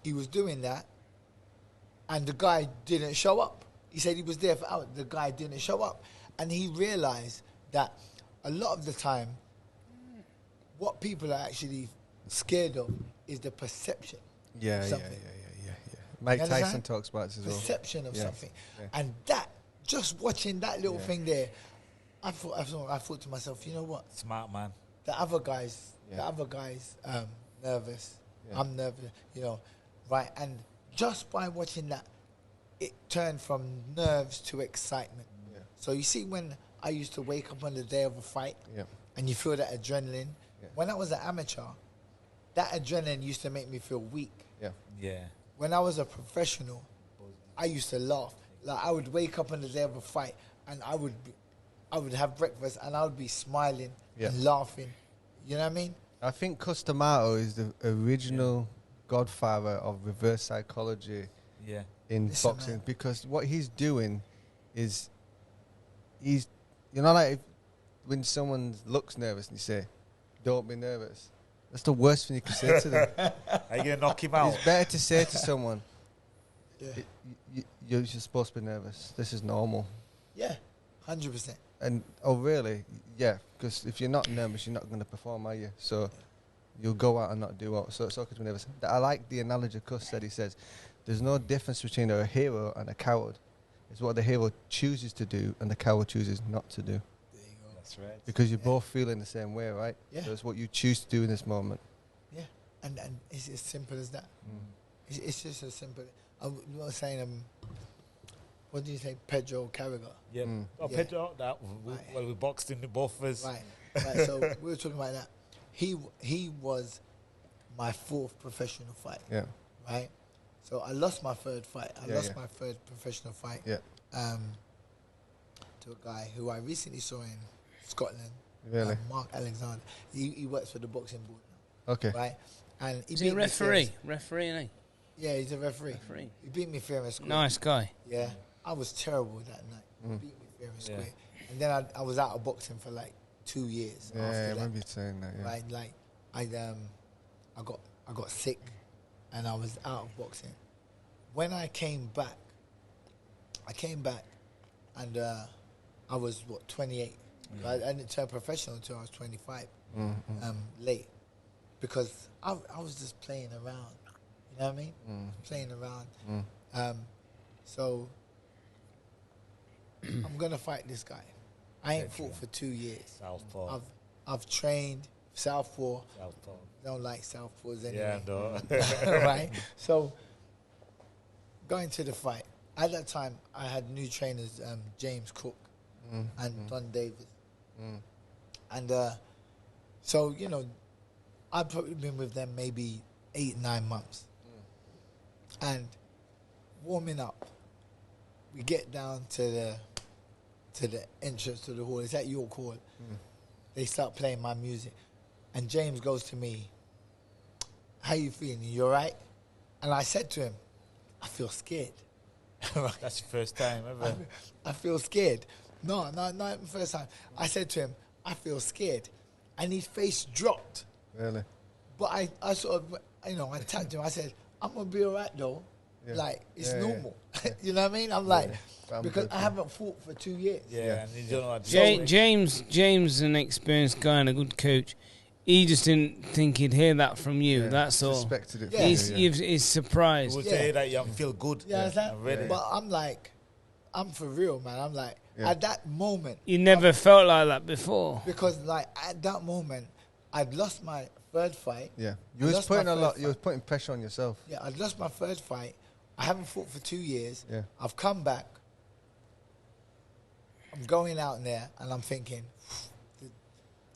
[SPEAKER 4] he was doing that. And the guy didn't show up. He said he was there for hours. The guy didn't show up. And he realized that a lot of the time, what people are actually scared of is the perception.
[SPEAKER 1] Yeah.
[SPEAKER 4] Something.
[SPEAKER 1] Mike
[SPEAKER 4] You
[SPEAKER 1] Tyson
[SPEAKER 4] understand?
[SPEAKER 1] talks about this as well.
[SPEAKER 4] Perception of
[SPEAKER 1] Yeah,
[SPEAKER 4] something.
[SPEAKER 1] yeah.
[SPEAKER 4] And that, just watching that little
[SPEAKER 1] Yeah.
[SPEAKER 4] thing there, I thought to myself, you know what?
[SPEAKER 3] Smart man.
[SPEAKER 4] The other guys, The other guy's nervous.
[SPEAKER 1] Yeah.
[SPEAKER 4] I'm nervous, you know, right? And just by watching that, it turned from nerves to excitement.
[SPEAKER 1] Yeah.
[SPEAKER 4] So you see, when I used to wake up on the day of a fight,
[SPEAKER 1] Yeah.
[SPEAKER 4] and you feel that adrenaline.
[SPEAKER 1] Yeah.
[SPEAKER 4] When I was an amateur, that adrenaline used to make me feel weak.
[SPEAKER 1] Yeah.
[SPEAKER 3] Yeah.
[SPEAKER 4] When I was a professional, I used to laugh. Like, I would wake up on the day of a fight, and I would have breakfast, and I would be smiling
[SPEAKER 1] Yeah.
[SPEAKER 4] and laughing. You know what I mean?
[SPEAKER 1] I think Costamato is the original godfather of reverse psychology
[SPEAKER 3] Yeah.
[SPEAKER 1] in
[SPEAKER 4] Listen,
[SPEAKER 1] boxing,
[SPEAKER 4] man.
[SPEAKER 1] because what he's doing is you know, like when someone looks nervous and you say, "Don't be nervous." That's the worst thing you can say to them.
[SPEAKER 3] Are you gonna knock him out?
[SPEAKER 1] It's better to say to someone,
[SPEAKER 4] Yeah.
[SPEAKER 1] You're supposed to be nervous. This is normal."
[SPEAKER 4] Yeah, 100%.
[SPEAKER 1] And oh, really? Yeah, because if you're not nervous, you're not going to perform, are you? So you'll go out and not do what. So it's okay to be nervous. I like the analogy Cuss said. He says, "There's no difference between a hero and a coward. It's what the hero chooses to do and the coward chooses not to do."
[SPEAKER 4] There you go.
[SPEAKER 3] That's right.
[SPEAKER 1] Because you're both feeling the same way, right?
[SPEAKER 4] Yeah.
[SPEAKER 1] So it's what you choose to do in this moment.
[SPEAKER 4] Yeah, and it's as simple as that. It's just as simple. I was saying, what do you say, Pedro Carragher?
[SPEAKER 3] Yeah.
[SPEAKER 1] Mm.
[SPEAKER 3] Oh,
[SPEAKER 4] Yeah.
[SPEAKER 3] Pedro, that
[SPEAKER 4] Right.
[SPEAKER 3] well, we boxed in the both of us.
[SPEAKER 4] Right. So we were talking about that. He was my fourth professional fight.
[SPEAKER 1] Yeah.
[SPEAKER 4] Right. So I lost my third fight. I
[SPEAKER 1] Yeah,
[SPEAKER 4] lost
[SPEAKER 1] yeah.
[SPEAKER 4] my third professional fight.
[SPEAKER 1] Yeah.
[SPEAKER 4] To a guy who I recently saw in Scotland.
[SPEAKER 1] Really?
[SPEAKER 4] Mark Alexander. He works for the boxing board now.
[SPEAKER 1] Okay.
[SPEAKER 4] Right. And
[SPEAKER 2] Is he a
[SPEAKER 4] beat me
[SPEAKER 2] referee?
[SPEAKER 4] fair-
[SPEAKER 2] Referee, isn't
[SPEAKER 4] Yeah, he's a referee.
[SPEAKER 2] Referee.
[SPEAKER 4] He beat me fair and square.
[SPEAKER 2] he? Nice guy.
[SPEAKER 4] Yeah, I was terrible that night.
[SPEAKER 1] Mm.
[SPEAKER 4] Beat me fair and
[SPEAKER 3] Yeah.
[SPEAKER 4] square. And then I was out of boxing for like 2 years
[SPEAKER 1] Yeah, I
[SPEAKER 4] after
[SPEAKER 1] remember
[SPEAKER 4] that.
[SPEAKER 1] you saying that. Yeah.
[SPEAKER 4] Right, like I got sick, and I was out of boxing. When I came back, and I was 28. I didn't turn professional until I was 25. Late, because I was just playing around. You know what I mean? Playing around. So I'm gonna fight this guy. I ain't fought for 2 years.
[SPEAKER 3] Southpaw.
[SPEAKER 4] I've trained southpaw.
[SPEAKER 3] Southpaw.
[SPEAKER 4] Don't like southpaws
[SPEAKER 3] Yeah,
[SPEAKER 4] anyway.
[SPEAKER 3] no.
[SPEAKER 4] Right? So going to the fight. At that time, I had new trainers, James Cook and Don Davis. And so, you know, I've probably been with them maybe 8-9 months. And warming up, we get down to the entrance to the hall. It's at York Hall. They start playing my music. And James goes to me, "How you feeling? You all right?" And I said to him, "I feel scared." Right?
[SPEAKER 3] That's your first time ever.
[SPEAKER 4] I feel scared. No, not the first time. I said to him, "I feel scared." And his face dropped.
[SPEAKER 1] Really?
[SPEAKER 4] But I sort of, you know, I tapped him. I said, "I'm going to be all right, though."
[SPEAKER 1] Yeah.
[SPEAKER 4] Like, it's
[SPEAKER 1] Yeah, yeah.
[SPEAKER 4] normal. You know what I mean? I'm like,
[SPEAKER 1] I'm
[SPEAKER 4] because
[SPEAKER 1] good,
[SPEAKER 4] I
[SPEAKER 1] yeah.
[SPEAKER 4] haven't fought for 2 years.
[SPEAKER 3] Yeah, and you don't know how to
[SPEAKER 2] James is an experienced guy and a good coach. He just didn't think he'd hear that from you.
[SPEAKER 1] Yeah.
[SPEAKER 2] That's all.
[SPEAKER 1] Suspected it.
[SPEAKER 4] Yeah.
[SPEAKER 1] from you,
[SPEAKER 2] He's surprised.
[SPEAKER 3] would
[SPEAKER 4] Yeah.
[SPEAKER 3] say that you don't feel good.
[SPEAKER 4] Yeah, it's like,
[SPEAKER 3] I'm ready.
[SPEAKER 4] but I'm like, I'm for real, man. I'm like,
[SPEAKER 1] Yeah.
[SPEAKER 4] at that moment,
[SPEAKER 2] You never felt like that before.
[SPEAKER 4] because like at that moment, I'd lost my third fight.
[SPEAKER 1] Yeah.
[SPEAKER 4] I
[SPEAKER 1] You was
[SPEAKER 4] lost my
[SPEAKER 1] putting a lot.
[SPEAKER 4] first
[SPEAKER 1] You was
[SPEAKER 4] fight.
[SPEAKER 1] putting pressure on yourself.
[SPEAKER 4] Yeah, I'd lost my third fight. I haven't fought for 2 years.
[SPEAKER 1] Yeah.
[SPEAKER 4] I've come back. I'm going out there, and I'm thinking,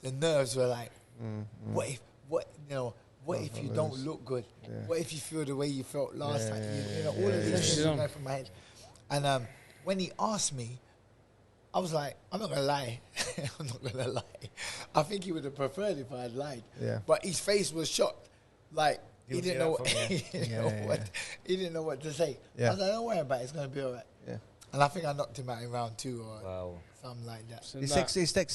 [SPEAKER 4] the nerves were like, what if you don't
[SPEAKER 1] lose.
[SPEAKER 4] look good?
[SPEAKER 1] Yeah.
[SPEAKER 4] What if you feel the way you felt last
[SPEAKER 1] Yeah,
[SPEAKER 4] time?
[SPEAKER 1] yeah,
[SPEAKER 4] You know,
[SPEAKER 1] yeah,
[SPEAKER 4] all of
[SPEAKER 1] yeah,
[SPEAKER 4] these
[SPEAKER 1] yeah.
[SPEAKER 4] things
[SPEAKER 2] Yeah.
[SPEAKER 4] were going through my head. And when he asked me, I was like, I'm not gonna lie. I'm not gonna lie. I think he would have preferred if I had lied.
[SPEAKER 1] Yeah.
[SPEAKER 4] But his face was shocked. Like he
[SPEAKER 3] You
[SPEAKER 4] didn't
[SPEAKER 3] hear
[SPEAKER 4] know
[SPEAKER 3] that
[SPEAKER 4] what,
[SPEAKER 3] from me?
[SPEAKER 4] he didn't
[SPEAKER 1] Yeah,
[SPEAKER 4] know
[SPEAKER 1] yeah,
[SPEAKER 4] what
[SPEAKER 1] yeah.
[SPEAKER 4] he didn't know what to say.
[SPEAKER 1] Yeah.
[SPEAKER 4] I was like, don't worry about it, it's gonna be all right.
[SPEAKER 1] Yeah.
[SPEAKER 4] And I think I knocked him out in round 2 or
[SPEAKER 3] Wow.
[SPEAKER 4] something like that.
[SPEAKER 2] So
[SPEAKER 1] It's
[SPEAKER 2] that-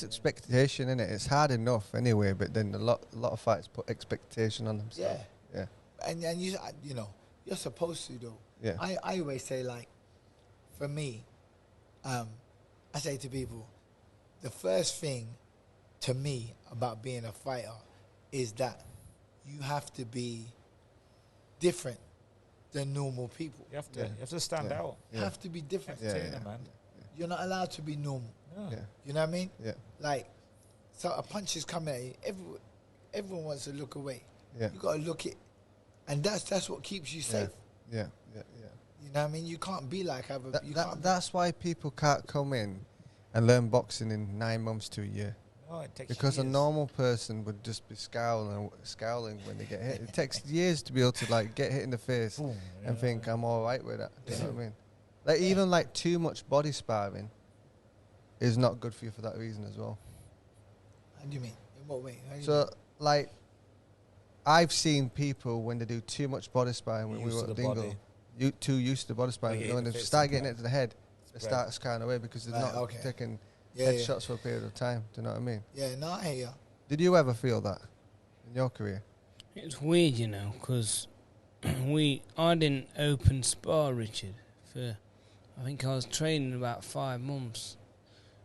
[SPEAKER 1] expectation, isn't it? It's hard enough anyway, but then a lot of fights put expectation on themselves.
[SPEAKER 4] Yeah.
[SPEAKER 1] Yeah.
[SPEAKER 4] And you know, you're supposed to though.
[SPEAKER 1] Yeah.
[SPEAKER 4] I always say, like, for me, I say to people, the first thing to me about being a fighter is that you have to be different than normal people.
[SPEAKER 3] You have to,
[SPEAKER 1] Yeah.
[SPEAKER 3] you have to stand
[SPEAKER 1] Yeah.
[SPEAKER 3] out.
[SPEAKER 4] You
[SPEAKER 1] Yeah.
[SPEAKER 4] have to be different.
[SPEAKER 1] Yeah,
[SPEAKER 3] Entertainer,
[SPEAKER 1] yeah.
[SPEAKER 3] man.
[SPEAKER 4] You're not allowed to be normal.
[SPEAKER 3] Yeah.
[SPEAKER 1] Yeah.
[SPEAKER 4] You know what I mean?
[SPEAKER 1] Yeah.
[SPEAKER 4] Like, so a punch is coming at you. everyone wants to look away.
[SPEAKER 1] Yeah.
[SPEAKER 4] You got to look it, and that's what keeps you safe.
[SPEAKER 1] Yeah.
[SPEAKER 4] You know what I mean? You can't be like other.
[SPEAKER 1] That's why people can't come in and learn boxing in 9 months to a year.
[SPEAKER 3] No, it takes
[SPEAKER 1] Because a
[SPEAKER 3] years.
[SPEAKER 1] normal person would just be scowling when they get hit. It takes years to be able to like get hit in the face
[SPEAKER 3] Boom,
[SPEAKER 1] and think I'm all right with that. Do you know what I mean? Like even like too much body sparring is not good for you for that reason as well.
[SPEAKER 4] How do you mean? In what way? How do you
[SPEAKER 1] So like I've seen people when they do too much body sparring when we
[SPEAKER 3] Used
[SPEAKER 1] were
[SPEAKER 3] to
[SPEAKER 1] at
[SPEAKER 3] the
[SPEAKER 1] Dingle,
[SPEAKER 3] body.
[SPEAKER 1] too used to the body sparring.
[SPEAKER 3] Like hitting
[SPEAKER 1] When
[SPEAKER 3] the
[SPEAKER 1] they
[SPEAKER 3] face
[SPEAKER 1] start getting
[SPEAKER 3] sometimes.
[SPEAKER 1] it to the head, they
[SPEAKER 3] Spread.
[SPEAKER 1] start scarring away because they're
[SPEAKER 4] Right,
[SPEAKER 1] not
[SPEAKER 4] okay.
[SPEAKER 1] taking
[SPEAKER 4] Yeah,
[SPEAKER 1] headshots for a period of time. Do you know what I mean?
[SPEAKER 4] Yeah, no, I hear you.
[SPEAKER 1] Did you ever feel that in your career?
[SPEAKER 2] It's weird, you know, because I didn't open spar, Richard, for, I think I was training about 5 months,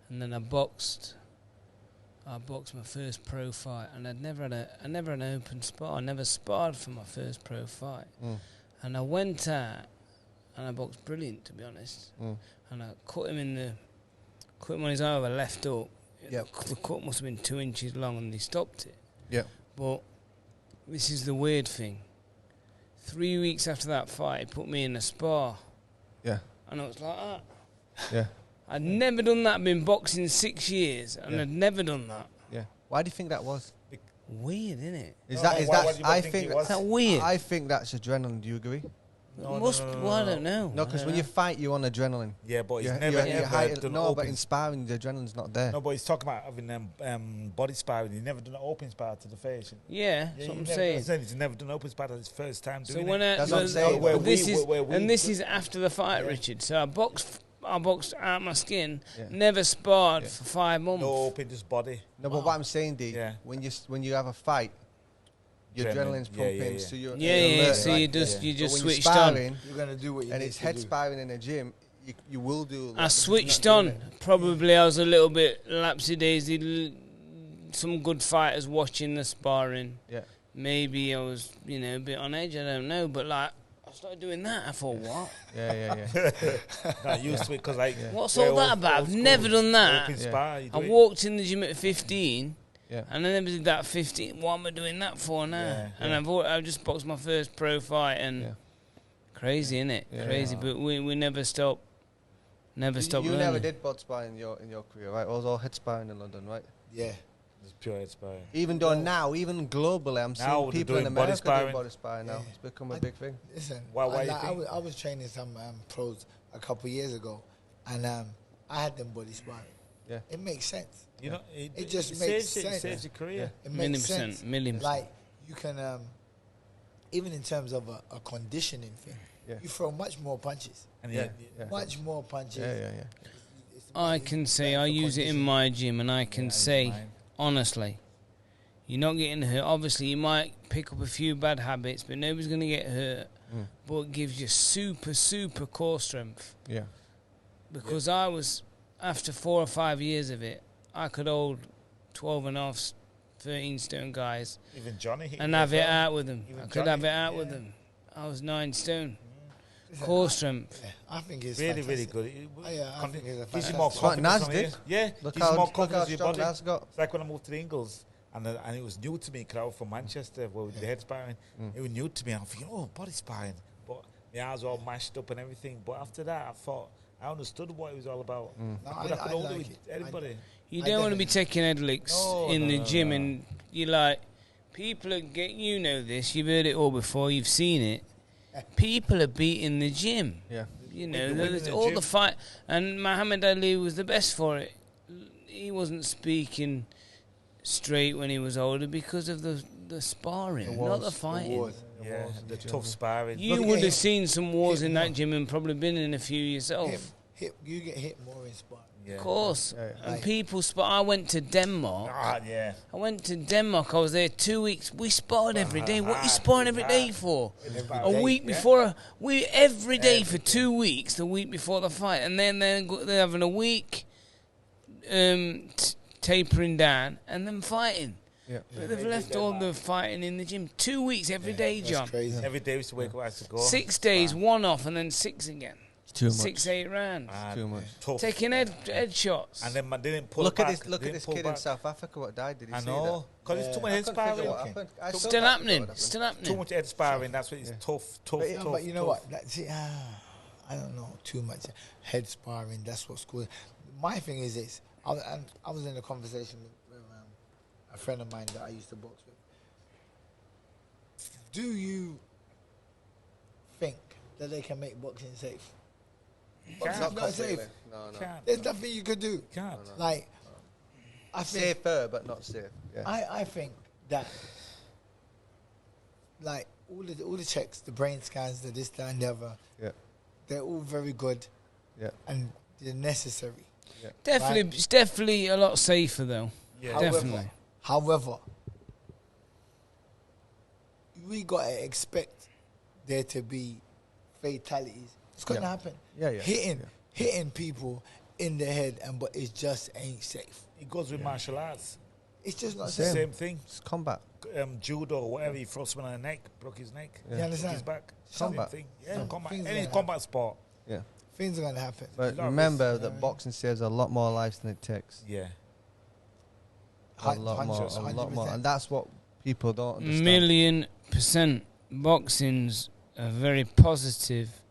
[SPEAKER 2] and then I boxed my first pro fight, and I never had an open spar. I never sparred for my first pro fight, and I went out, and I boxed brilliant, to be honest, and I cut him on his eye with a left hook.
[SPEAKER 1] Yep.
[SPEAKER 2] The cut must have been 2 inches long, and he stopped it.
[SPEAKER 1] Yeah.
[SPEAKER 2] But this is the weird thing. 3 weeks after that fight, he put me in a spar.
[SPEAKER 1] Yeah.
[SPEAKER 2] And I was like, ah.
[SPEAKER 1] Yeah.
[SPEAKER 2] I'd never done that. I'd been boxing 6 years, and
[SPEAKER 1] Yeah.
[SPEAKER 2] I'd never done that.
[SPEAKER 1] Yeah. Why do you think that was?
[SPEAKER 2] Weird, isn't it?
[SPEAKER 1] Is
[SPEAKER 3] No,
[SPEAKER 1] that
[SPEAKER 3] no,
[SPEAKER 1] is
[SPEAKER 3] why
[SPEAKER 1] that?
[SPEAKER 3] would you
[SPEAKER 1] I
[SPEAKER 3] think
[SPEAKER 1] think
[SPEAKER 3] it was?
[SPEAKER 2] Is that weird?
[SPEAKER 1] I think that's adrenaline. Do you agree?
[SPEAKER 3] No,
[SPEAKER 2] Well, I don't know.
[SPEAKER 1] No, because
[SPEAKER 2] I
[SPEAKER 1] when
[SPEAKER 2] don't
[SPEAKER 1] you fight, you're on adrenaline.
[SPEAKER 3] Yeah, but he's
[SPEAKER 1] You're-
[SPEAKER 3] never
[SPEAKER 1] you're- you're
[SPEAKER 3] ever
[SPEAKER 1] high-
[SPEAKER 3] done
[SPEAKER 1] no, but
[SPEAKER 3] open.
[SPEAKER 1] in sparring, the adrenaline's not there.
[SPEAKER 3] No, but he's talking about having body sparring. He's never done an open spar to the face.
[SPEAKER 2] Yeah, that's what I'm
[SPEAKER 3] he's
[SPEAKER 2] saying.
[SPEAKER 3] He's never done open spar. That's his first time
[SPEAKER 2] So
[SPEAKER 3] doing
[SPEAKER 2] when
[SPEAKER 3] it.
[SPEAKER 1] That's what I'm saying.
[SPEAKER 3] Where
[SPEAKER 2] this
[SPEAKER 3] we-
[SPEAKER 2] is
[SPEAKER 3] where we-
[SPEAKER 2] and this is after the fight,
[SPEAKER 3] Yeah.
[SPEAKER 2] Richard. So I boxed out my skin.
[SPEAKER 1] Yeah.
[SPEAKER 2] Never sparred
[SPEAKER 1] Yeah.
[SPEAKER 2] for 5 months.
[SPEAKER 3] No open, just body.
[SPEAKER 1] No, but what I'm saying, D,
[SPEAKER 3] Yeah.
[SPEAKER 1] when you have a fight, your
[SPEAKER 3] Adrenaline.
[SPEAKER 1] adrenaline's
[SPEAKER 3] Yeah,
[SPEAKER 1] pumping,
[SPEAKER 3] yeah.
[SPEAKER 1] so you're
[SPEAKER 2] Yeah,
[SPEAKER 1] you're
[SPEAKER 2] yeah.
[SPEAKER 1] alert,
[SPEAKER 2] So
[SPEAKER 1] right?
[SPEAKER 2] you just
[SPEAKER 3] Yeah.
[SPEAKER 2] you just
[SPEAKER 1] But when you're
[SPEAKER 2] switched on.
[SPEAKER 1] sparring,
[SPEAKER 4] You're gonna do what you
[SPEAKER 1] and
[SPEAKER 4] need
[SPEAKER 1] it's
[SPEAKER 4] to
[SPEAKER 1] head
[SPEAKER 4] do.
[SPEAKER 1] sparring in a gym, you will do.
[SPEAKER 2] I switched on. Probably I was a little bit lapsy-daisy. Some good fighters watching the sparring.
[SPEAKER 1] Yeah.
[SPEAKER 2] Maybe I was, a bit on edge. I don't know. But like, I started doing that. I thought, what?
[SPEAKER 1] Yeah.
[SPEAKER 3] Not used to it because like.
[SPEAKER 1] Yeah.
[SPEAKER 2] What's
[SPEAKER 3] we're
[SPEAKER 2] all that
[SPEAKER 3] old-
[SPEAKER 2] about?
[SPEAKER 3] old
[SPEAKER 2] I've
[SPEAKER 3] school.
[SPEAKER 2] never done that.
[SPEAKER 3] Open spar. You do
[SPEAKER 2] I
[SPEAKER 3] it.
[SPEAKER 2] walked in the gym at 15.
[SPEAKER 1] Yeah.
[SPEAKER 2] And I never did that at 15. What am I doing that for now?
[SPEAKER 3] Yeah,
[SPEAKER 2] And
[SPEAKER 3] yeah.
[SPEAKER 2] I've just boxed my first pro fight, and
[SPEAKER 1] Yeah.
[SPEAKER 2] crazy, innit?
[SPEAKER 1] Yeah.
[SPEAKER 2] Crazy, but we never stopped. Never stopped
[SPEAKER 1] You
[SPEAKER 2] learning.
[SPEAKER 1] never did bod sparring in your career, right? It was all head sparring in London, right?
[SPEAKER 4] Yeah.
[SPEAKER 3] It's pure head sparring.
[SPEAKER 1] Even though now, even globally, I'm
[SPEAKER 3] Now
[SPEAKER 1] seeing
[SPEAKER 3] they're
[SPEAKER 1] people in
[SPEAKER 3] doing body
[SPEAKER 1] America doing
[SPEAKER 3] sparring.
[SPEAKER 1] body sparring now.
[SPEAKER 4] Yeah.
[SPEAKER 1] It's become a big thing.
[SPEAKER 4] Listen,
[SPEAKER 3] Why you
[SPEAKER 4] like,
[SPEAKER 3] think?
[SPEAKER 4] I was training some pros a couple of years ago, and I had them body sparring.
[SPEAKER 1] Yeah.
[SPEAKER 4] It makes sense.
[SPEAKER 3] You know,
[SPEAKER 4] It just
[SPEAKER 3] it
[SPEAKER 4] makes
[SPEAKER 3] saves
[SPEAKER 4] sense.
[SPEAKER 3] It saves your career.
[SPEAKER 4] It
[SPEAKER 2] Million
[SPEAKER 4] makes
[SPEAKER 2] percent,
[SPEAKER 4] sense.
[SPEAKER 2] million percent.
[SPEAKER 4] Like you can, even in terms of a conditioning thing,
[SPEAKER 1] Yeah.
[SPEAKER 4] you throw much more punches.
[SPEAKER 3] And
[SPEAKER 1] Yeah.
[SPEAKER 3] yeah,
[SPEAKER 4] Much more punches.
[SPEAKER 1] Yeah.
[SPEAKER 2] I can say I use it in my gym, and I can
[SPEAKER 3] Yeah,
[SPEAKER 2] say
[SPEAKER 3] mine.
[SPEAKER 2] honestly, you're not getting hurt. Obviously, you might pick up a few bad habits, but nobody's going to get hurt.
[SPEAKER 1] Mm.
[SPEAKER 2] But it gives you super core strength.
[SPEAKER 1] Yeah.
[SPEAKER 2] Because I was, after 4 or 5 years of it, I could hold 12 and a half, 13 stone guys
[SPEAKER 3] Even Johnny. he
[SPEAKER 2] and
[SPEAKER 3] can
[SPEAKER 2] have
[SPEAKER 3] go
[SPEAKER 2] it
[SPEAKER 3] as well.
[SPEAKER 2] out with them.
[SPEAKER 3] Even
[SPEAKER 2] I could
[SPEAKER 3] Johnny,
[SPEAKER 2] have it out with
[SPEAKER 3] yeah.
[SPEAKER 2] them. I was 9 stone.
[SPEAKER 4] Listen,
[SPEAKER 2] Core strength.
[SPEAKER 4] Yeah, I think it's
[SPEAKER 3] Really,
[SPEAKER 4] fantastic.
[SPEAKER 3] really good. It
[SPEAKER 4] I think it's a
[SPEAKER 3] gives you
[SPEAKER 4] fantastic.
[SPEAKER 3] more
[SPEAKER 1] It's what
[SPEAKER 3] confidence.
[SPEAKER 1] Nas
[SPEAKER 3] on
[SPEAKER 1] did.
[SPEAKER 3] it. Yeah,
[SPEAKER 1] Look
[SPEAKER 3] gives you more
[SPEAKER 1] how
[SPEAKER 3] confidence in your
[SPEAKER 1] strong
[SPEAKER 3] body.
[SPEAKER 1] Nas got.
[SPEAKER 3] It's like when I moved to the Ingles, and it was new to me, because I was from Manchester, where we did the head sparring. It was new to me. I'm thinking, oh, body sparring. But my eyes were all mashed up and everything. But after that, I thought, I understood what it was all about.
[SPEAKER 4] No,
[SPEAKER 3] But I could hold it
[SPEAKER 4] like
[SPEAKER 3] with
[SPEAKER 4] it.
[SPEAKER 3] anybody.
[SPEAKER 2] You
[SPEAKER 4] I
[SPEAKER 2] don't want to be
[SPEAKER 4] definitely-
[SPEAKER 2] taking head licks
[SPEAKER 3] No,
[SPEAKER 2] in the
[SPEAKER 3] no,
[SPEAKER 2] gym,
[SPEAKER 3] no.
[SPEAKER 2] and you're like, people are getting, you know this, you've heard it all before, you've seen it. People are beating the gym.
[SPEAKER 1] Yeah.
[SPEAKER 2] You
[SPEAKER 3] They're
[SPEAKER 2] know,
[SPEAKER 3] winning
[SPEAKER 2] there's
[SPEAKER 3] the
[SPEAKER 2] all
[SPEAKER 3] gym.
[SPEAKER 2] the fight, and Muhammad Ali was the best for it. He wasn't speaking straight when he was older because of the sparring,
[SPEAKER 1] The
[SPEAKER 2] not
[SPEAKER 1] wars,
[SPEAKER 2] the
[SPEAKER 1] the
[SPEAKER 2] fighting.
[SPEAKER 4] wars.
[SPEAKER 3] Yeah,
[SPEAKER 1] walls,
[SPEAKER 3] the
[SPEAKER 1] the
[SPEAKER 3] tough
[SPEAKER 1] gym.
[SPEAKER 3] sparring.
[SPEAKER 2] You
[SPEAKER 4] Look
[SPEAKER 2] would
[SPEAKER 4] at
[SPEAKER 2] have
[SPEAKER 4] him.
[SPEAKER 2] seen some wars
[SPEAKER 4] Hit
[SPEAKER 2] in
[SPEAKER 4] more.
[SPEAKER 2] that gym and probably been in a few yourself.
[SPEAKER 4] You get hit more in sparring.
[SPEAKER 3] Yeah.
[SPEAKER 2] Of course.
[SPEAKER 1] Yeah.
[SPEAKER 2] And
[SPEAKER 4] Like-
[SPEAKER 2] people spar. I went to Denmark.
[SPEAKER 3] Ah, yeah.
[SPEAKER 2] I was there 2 weeks. We sparred every day. What you
[SPEAKER 3] hard,
[SPEAKER 2] sparring every day
[SPEAKER 3] hard.
[SPEAKER 2] for?
[SPEAKER 3] Every
[SPEAKER 2] A
[SPEAKER 3] day,
[SPEAKER 2] week
[SPEAKER 3] yeah.
[SPEAKER 2] before, every day for
[SPEAKER 3] Every
[SPEAKER 2] 2 weeks. The week before the fight, and then they're having a week, tapering down, and then fighting.
[SPEAKER 1] Yeah.
[SPEAKER 2] But they've left all the fighting in the gym. 2 weeks every day,
[SPEAKER 4] That's
[SPEAKER 2] John.
[SPEAKER 4] crazy.
[SPEAKER 3] Every day we used to wake up, I used to go.
[SPEAKER 2] 6 days, one off, and then 6 again.
[SPEAKER 1] It's too much.
[SPEAKER 2] 6-8 rounds.
[SPEAKER 1] Too much.
[SPEAKER 3] Tough.
[SPEAKER 2] Taking head shots.
[SPEAKER 3] And then man didn't pull
[SPEAKER 1] Look
[SPEAKER 3] back.
[SPEAKER 1] at this. Look at this kid in South Africa. What died? Did he
[SPEAKER 3] I
[SPEAKER 1] see
[SPEAKER 3] know. Because it's too much
[SPEAKER 1] that? I
[SPEAKER 3] head
[SPEAKER 1] couldn't figure
[SPEAKER 3] sparring.
[SPEAKER 1] what happened. I
[SPEAKER 2] Still
[SPEAKER 1] can't figure
[SPEAKER 2] happening.
[SPEAKER 1] what happened.
[SPEAKER 2] Still happening.
[SPEAKER 3] Too much head sparring. That's what it's tough.
[SPEAKER 4] But you know what? See, I don't know too much head sparring. That's what school. My thing is this. I was in a conversation with a friend of mine that I used to box with. Do you think that they can make boxing safe? Boxing's
[SPEAKER 3] Can't.
[SPEAKER 4] not safe.
[SPEAKER 1] No.
[SPEAKER 3] Can't.
[SPEAKER 4] There's nothing you could do.
[SPEAKER 3] Can't.
[SPEAKER 4] Like, I think
[SPEAKER 1] Safer, but not safe. Yeah.
[SPEAKER 4] I think that like all the checks, the brain scans, the this, that, and the other,
[SPEAKER 1] Yeah.
[SPEAKER 4] they're all very good
[SPEAKER 1] Yeah.
[SPEAKER 4] and they're necessary.
[SPEAKER 2] Definitely,
[SPEAKER 4] Right.
[SPEAKER 2] it's definitely a lot safer though.
[SPEAKER 3] Yeah.
[SPEAKER 2] Definitely.
[SPEAKER 4] However, we gotta expect there to be fatalities. It's gonna
[SPEAKER 1] Yeah.
[SPEAKER 4] happen.
[SPEAKER 1] Yeah.
[SPEAKER 4] Hitting people in the head, but it just ain't safe.
[SPEAKER 3] It goes with martial arts.
[SPEAKER 4] It's just not
[SPEAKER 1] Same.
[SPEAKER 4] safe.
[SPEAKER 3] Same thing.
[SPEAKER 1] It's combat.
[SPEAKER 3] Judo or whatever, he throws someone on the neck, broke his neck.
[SPEAKER 1] Yeah.
[SPEAKER 4] You understand?
[SPEAKER 3] His back.
[SPEAKER 1] Combat.
[SPEAKER 3] Same thing. Yeah,
[SPEAKER 4] Some
[SPEAKER 3] combat.
[SPEAKER 4] things
[SPEAKER 3] Any
[SPEAKER 4] gonna
[SPEAKER 3] combat sport.
[SPEAKER 1] Yeah.
[SPEAKER 4] Things are gonna happen.
[SPEAKER 1] But
[SPEAKER 3] lot of
[SPEAKER 1] remember
[SPEAKER 3] risk,
[SPEAKER 1] that boxing saves a lot more lives than it takes.
[SPEAKER 3] Yeah.
[SPEAKER 1] A lot more.
[SPEAKER 4] 100%.
[SPEAKER 1] And that's what people don't understand.
[SPEAKER 2] 1,000,000%. Boxing's a very positive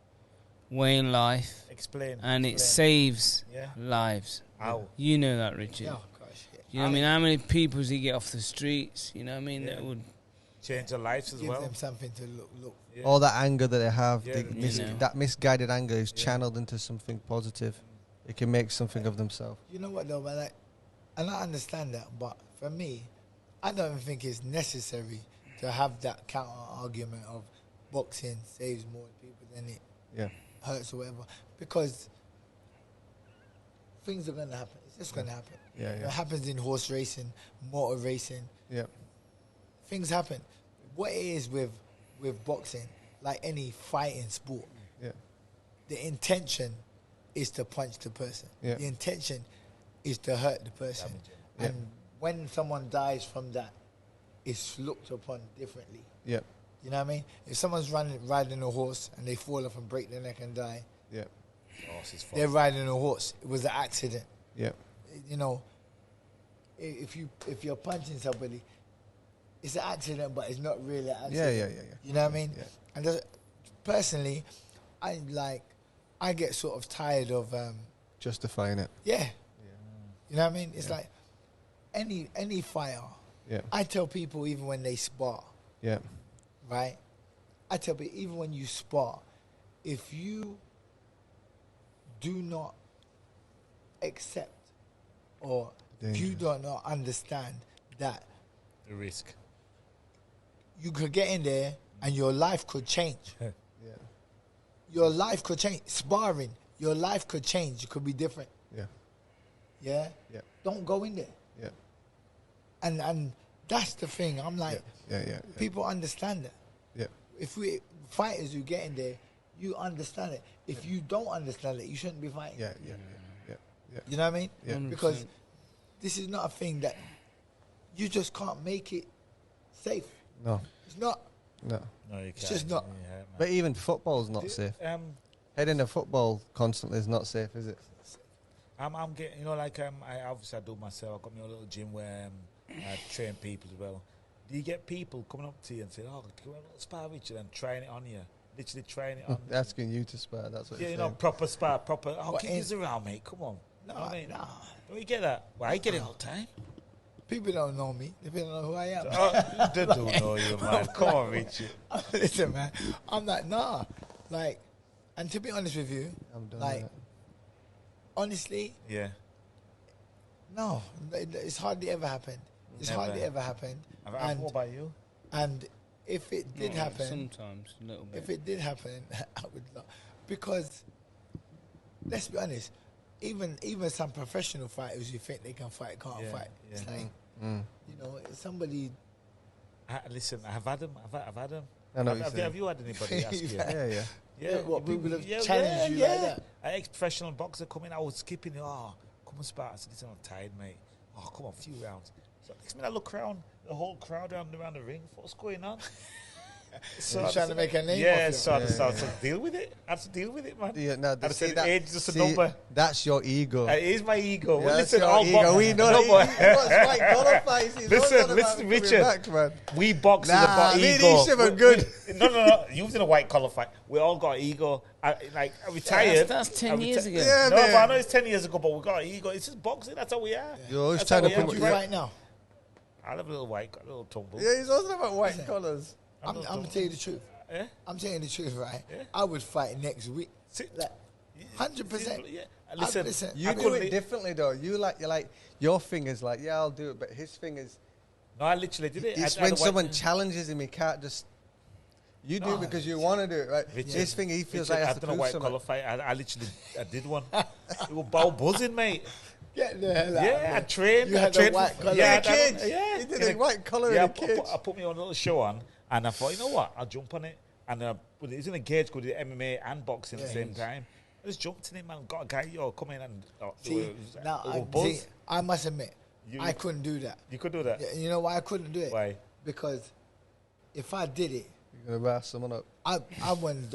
[SPEAKER 2] way in life,
[SPEAKER 3] Explain.
[SPEAKER 2] and it
[SPEAKER 3] Explain.
[SPEAKER 2] saves
[SPEAKER 3] Yeah.
[SPEAKER 2] lives.
[SPEAKER 3] How?
[SPEAKER 2] You know that, Richard.
[SPEAKER 4] Yeah, gosh, yeah.
[SPEAKER 2] You know what I mean? How many people does he get off the streets? You know what I mean?
[SPEAKER 3] Yeah.
[SPEAKER 2] That would.
[SPEAKER 3] Change their lives as
[SPEAKER 4] Give
[SPEAKER 3] well.
[SPEAKER 4] them something to look.
[SPEAKER 3] Yeah.
[SPEAKER 1] All that anger that they have,
[SPEAKER 3] Yeah,
[SPEAKER 1] that misguided anger is
[SPEAKER 3] Yeah.
[SPEAKER 1] channeled into something positive. It can make something of themselves.
[SPEAKER 4] You know what though, man? Like, and I understand that, but for me, I don't even think it's necessary to have that counter argument of boxing saves more people than it
[SPEAKER 1] Yeah.
[SPEAKER 4] hurts or whatever, because things are gonna happen. It's just gonna happen.
[SPEAKER 1] Yeah,
[SPEAKER 4] It
[SPEAKER 1] yeah.
[SPEAKER 4] happens in horse racing, motor racing.
[SPEAKER 1] Yeah.
[SPEAKER 4] Things happen. What it is with boxing, like any fighting sport,
[SPEAKER 1] Yeah.
[SPEAKER 4] the intention is to punch the person.
[SPEAKER 1] Yeah.
[SPEAKER 4] The intention is to hurt the person.
[SPEAKER 1] Yeah.
[SPEAKER 4] And when someone dies from that, it's looked upon differently.
[SPEAKER 1] Yeah.
[SPEAKER 4] You know what I mean? If someone's riding a horse and they fall off and break their neck and die,
[SPEAKER 1] Yeah.
[SPEAKER 3] Horse is
[SPEAKER 4] they're
[SPEAKER 3] fun.
[SPEAKER 4] riding a horse. It was an accident.
[SPEAKER 1] Yeah.
[SPEAKER 4] You know, if you're punching somebody, it's an accident, but it's not really an accident.
[SPEAKER 1] Yeah.
[SPEAKER 4] You know what I mean?
[SPEAKER 1] Yeah.
[SPEAKER 4] And just, personally, I get sort of tired of
[SPEAKER 1] Justifying it.
[SPEAKER 4] yeah. You know what I mean? It's like any fighter.
[SPEAKER 1] Yeah.
[SPEAKER 4] I tell people even when they spar,
[SPEAKER 1] Yeah.
[SPEAKER 4] right? I tell people even when you spar, if you do not accept or if you do not understand that
[SPEAKER 3] The risk.
[SPEAKER 4] you could get in there and your life could change.
[SPEAKER 1] Yeah.
[SPEAKER 4] Your life could change. Sparring, your life could change. It could be different.
[SPEAKER 1] Yeah.
[SPEAKER 4] Yeah?
[SPEAKER 1] Yeah.
[SPEAKER 4] Don't go in there.
[SPEAKER 1] Yeah.
[SPEAKER 4] And that's the thing. I'm like,
[SPEAKER 1] Yeah.
[SPEAKER 4] people understand that.
[SPEAKER 1] Yeah.
[SPEAKER 4] If we fighters who get in there, you understand it. If you don't understand it, you shouldn't be fighting.
[SPEAKER 1] Yeah.
[SPEAKER 4] You know what I mean?
[SPEAKER 1] Yeah.
[SPEAKER 2] 100%.
[SPEAKER 4] Because this is not a thing that you just can't make it safe.
[SPEAKER 1] No.
[SPEAKER 4] It's not.
[SPEAKER 1] No.
[SPEAKER 3] No, you can't.
[SPEAKER 4] It's just not.
[SPEAKER 3] Yeah, man.
[SPEAKER 1] But even football's not safe. Heading to football constantly is not safe, is it?
[SPEAKER 3] I'm getting, you know, like I obviously I do myself. I got me a little gym where I train people as well. Do you get people coming up to you and saying, "Oh, can we have a little spar, Richard?" and trying it on you, literally trying it on?
[SPEAKER 1] Asking you to spar, that's what
[SPEAKER 3] Yeah,
[SPEAKER 1] you're
[SPEAKER 3] you know,
[SPEAKER 1] saying.
[SPEAKER 3] proper spar, proper. Oh,
[SPEAKER 4] What,
[SPEAKER 3] keep this around, mate. Come on.
[SPEAKER 4] No,
[SPEAKER 3] You know what I mean?
[SPEAKER 4] nah.
[SPEAKER 3] Don't you get that? Well, I get it all the time.
[SPEAKER 4] People don't know me. They don't know who I am.
[SPEAKER 3] Oh, they don't know you, man. Come on, Richard.
[SPEAKER 4] Listen, man. I'm like, nah. Like, and to be honest with you,
[SPEAKER 1] I'm done
[SPEAKER 4] like,
[SPEAKER 1] with
[SPEAKER 4] honestly,
[SPEAKER 3] Yeah.
[SPEAKER 4] no. It's hardly ever happened. It's
[SPEAKER 3] Never.
[SPEAKER 4] hardly ever happened.
[SPEAKER 3] And what about you?
[SPEAKER 4] And if it did
[SPEAKER 2] No,
[SPEAKER 4] happen,
[SPEAKER 2] Sometimes, a little bit.
[SPEAKER 4] if it did happen, I would love, because let's be honest, even some professional fighters who think they can fight can't
[SPEAKER 3] Yeah,
[SPEAKER 4] fight. It's
[SPEAKER 3] yeah.
[SPEAKER 4] like,
[SPEAKER 1] Mm.
[SPEAKER 4] you know, somebody.
[SPEAKER 3] Listen, I've had them. I've had them.
[SPEAKER 1] I know what you're saying.
[SPEAKER 3] Have you had anybody ask you?
[SPEAKER 1] Yeah.
[SPEAKER 4] Yeah, what, people have
[SPEAKER 3] yeah,
[SPEAKER 4] challenged you like that?
[SPEAKER 3] An ex-professional boxer come in, I was skipping. Oh, come and spar. I said, listen, I'm tired, mate. Oh, come on, a few rounds. So next minute I look around, the whole crowd around the ring. What's going on?
[SPEAKER 4] So trying to make a name.
[SPEAKER 3] Yeah,
[SPEAKER 4] of
[SPEAKER 3] so
[SPEAKER 4] it.
[SPEAKER 3] I had to deal with it. I had to deal with it, man.
[SPEAKER 1] Yeah, no,
[SPEAKER 3] I said age is just a number.
[SPEAKER 1] That's your ego.
[SPEAKER 3] It is my ego.
[SPEAKER 1] Yeah,
[SPEAKER 3] Well,
[SPEAKER 1] that's
[SPEAKER 3] listen,
[SPEAKER 1] your
[SPEAKER 3] all
[SPEAKER 1] ego. We know
[SPEAKER 3] no,
[SPEAKER 1] that he wants white collar fights. He's
[SPEAKER 3] Listen,
[SPEAKER 1] not
[SPEAKER 3] listen,
[SPEAKER 1] coming
[SPEAKER 3] Richard.
[SPEAKER 1] back, man.
[SPEAKER 3] we boxers
[SPEAKER 1] Nah,
[SPEAKER 3] have got
[SPEAKER 1] me and
[SPEAKER 3] ego.
[SPEAKER 1] Isham are good.
[SPEAKER 3] No. You've done a white collar fight. We all got ego. I retired.
[SPEAKER 2] That's 10 years ago.
[SPEAKER 1] Yeah,
[SPEAKER 3] No,
[SPEAKER 1] man.
[SPEAKER 3] but I know it's 10 years ago, but we got ego. It's just boxing. That's how we are.
[SPEAKER 1] You're always
[SPEAKER 3] That's
[SPEAKER 1] trying
[SPEAKER 3] how
[SPEAKER 1] to
[SPEAKER 3] we
[SPEAKER 1] put
[SPEAKER 3] are.
[SPEAKER 4] You
[SPEAKER 1] Yeah.
[SPEAKER 4] right now.
[SPEAKER 3] I have a little tumble.
[SPEAKER 1] Yeah, he's also about white collars.
[SPEAKER 4] I'm gonna tell you the truth.
[SPEAKER 3] Yeah?
[SPEAKER 4] I'm telling you the truth, right?
[SPEAKER 3] Yeah.
[SPEAKER 4] I would fight next week.
[SPEAKER 3] See-
[SPEAKER 4] Like, 100%.
[SPEAKER 3] Yeah. Listen,
[SPEAKER 4] Listen,
[SPEAKER 1] You
[SPEAKER 3] I
[SPEAKER 1] do
[SPEAKER 3] couldn't
[SPEAKER 1] it differently though. You're like your fingers like I'll do it, but his fingers.
[SPEAKER 3] No, I literally did it.
[SPEAKER 1] It's
[SPEAKER 3] I
[SPEAKER 1] when
[SPEAKER 3] had a
[SPEAKER 1] someone
[SPEAKER 3] white-
[SPEAKER 1] challenges him, he can't just. You do it
[SPEAKER 4] No,
[SPEAKER 1] because you want to do it, right?
[SPEAKER 3] Richard,
[SPEAKER 1] His finger, he feels
[SPEAKER 3] Richard,
[SPEAKER 1] like he has
[SPEAKER 3] I've
[SPEAKER 1] to
[SPEAKER 3] done a
[SPEAKER 1] prove
[SPEAKER 3] white
[SPEAKER 1] something.
[SPEAKER 3] collar fight. I literally did one. It was ball buzzing, mate.
[SPEAKER 4] Get the hell out.
[SPEAKER 3] Yeah, I trained.
[SPEAKER 4] You
[SPEAKER 3] I
[SPEAKER 4] had the
[SPEAKER 3] trained
[SPEAKER 4] white collar.
[SPEAKER 1] Yeah,
[SPEAKER 3] I
[SPEAKER 1] kids.
[SPEAKER 3] Yeah,
[SPEAKER 1] He did
[SPEAKER 3] in
[SPEAKER 1] a white collar in
[SPEAKER 3] yeah,
[SPEAKER 1] a cage.
[SPEAKER 3] I put me on a little show on, and I thought, you know what? I'll jump on it. And but it's in a cage because it's MMA and boxing at the same time. I just jumped in it, man. Got a guy, come in and
[SPEAKER 4] See, now I must admit, I couldn't do that.
[SPEAKER 3] You could do that.
[SPEAKER 4] Yeah, you know why I couldn't do it?
[SPEAKER 3] Why?
[SPEAKER 4] Because if I did it,
[SPEAKER 1] You're gonna ras someone up.
[SPEAKER 4] I wouldn't.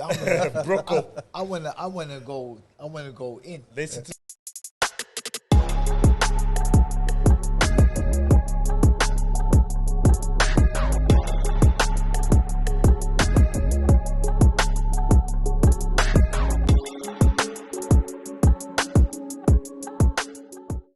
[SPEAKER 3] Broke up.
[SPEAKER 4] I wanna go in.
[SPEAKER 3] Listen to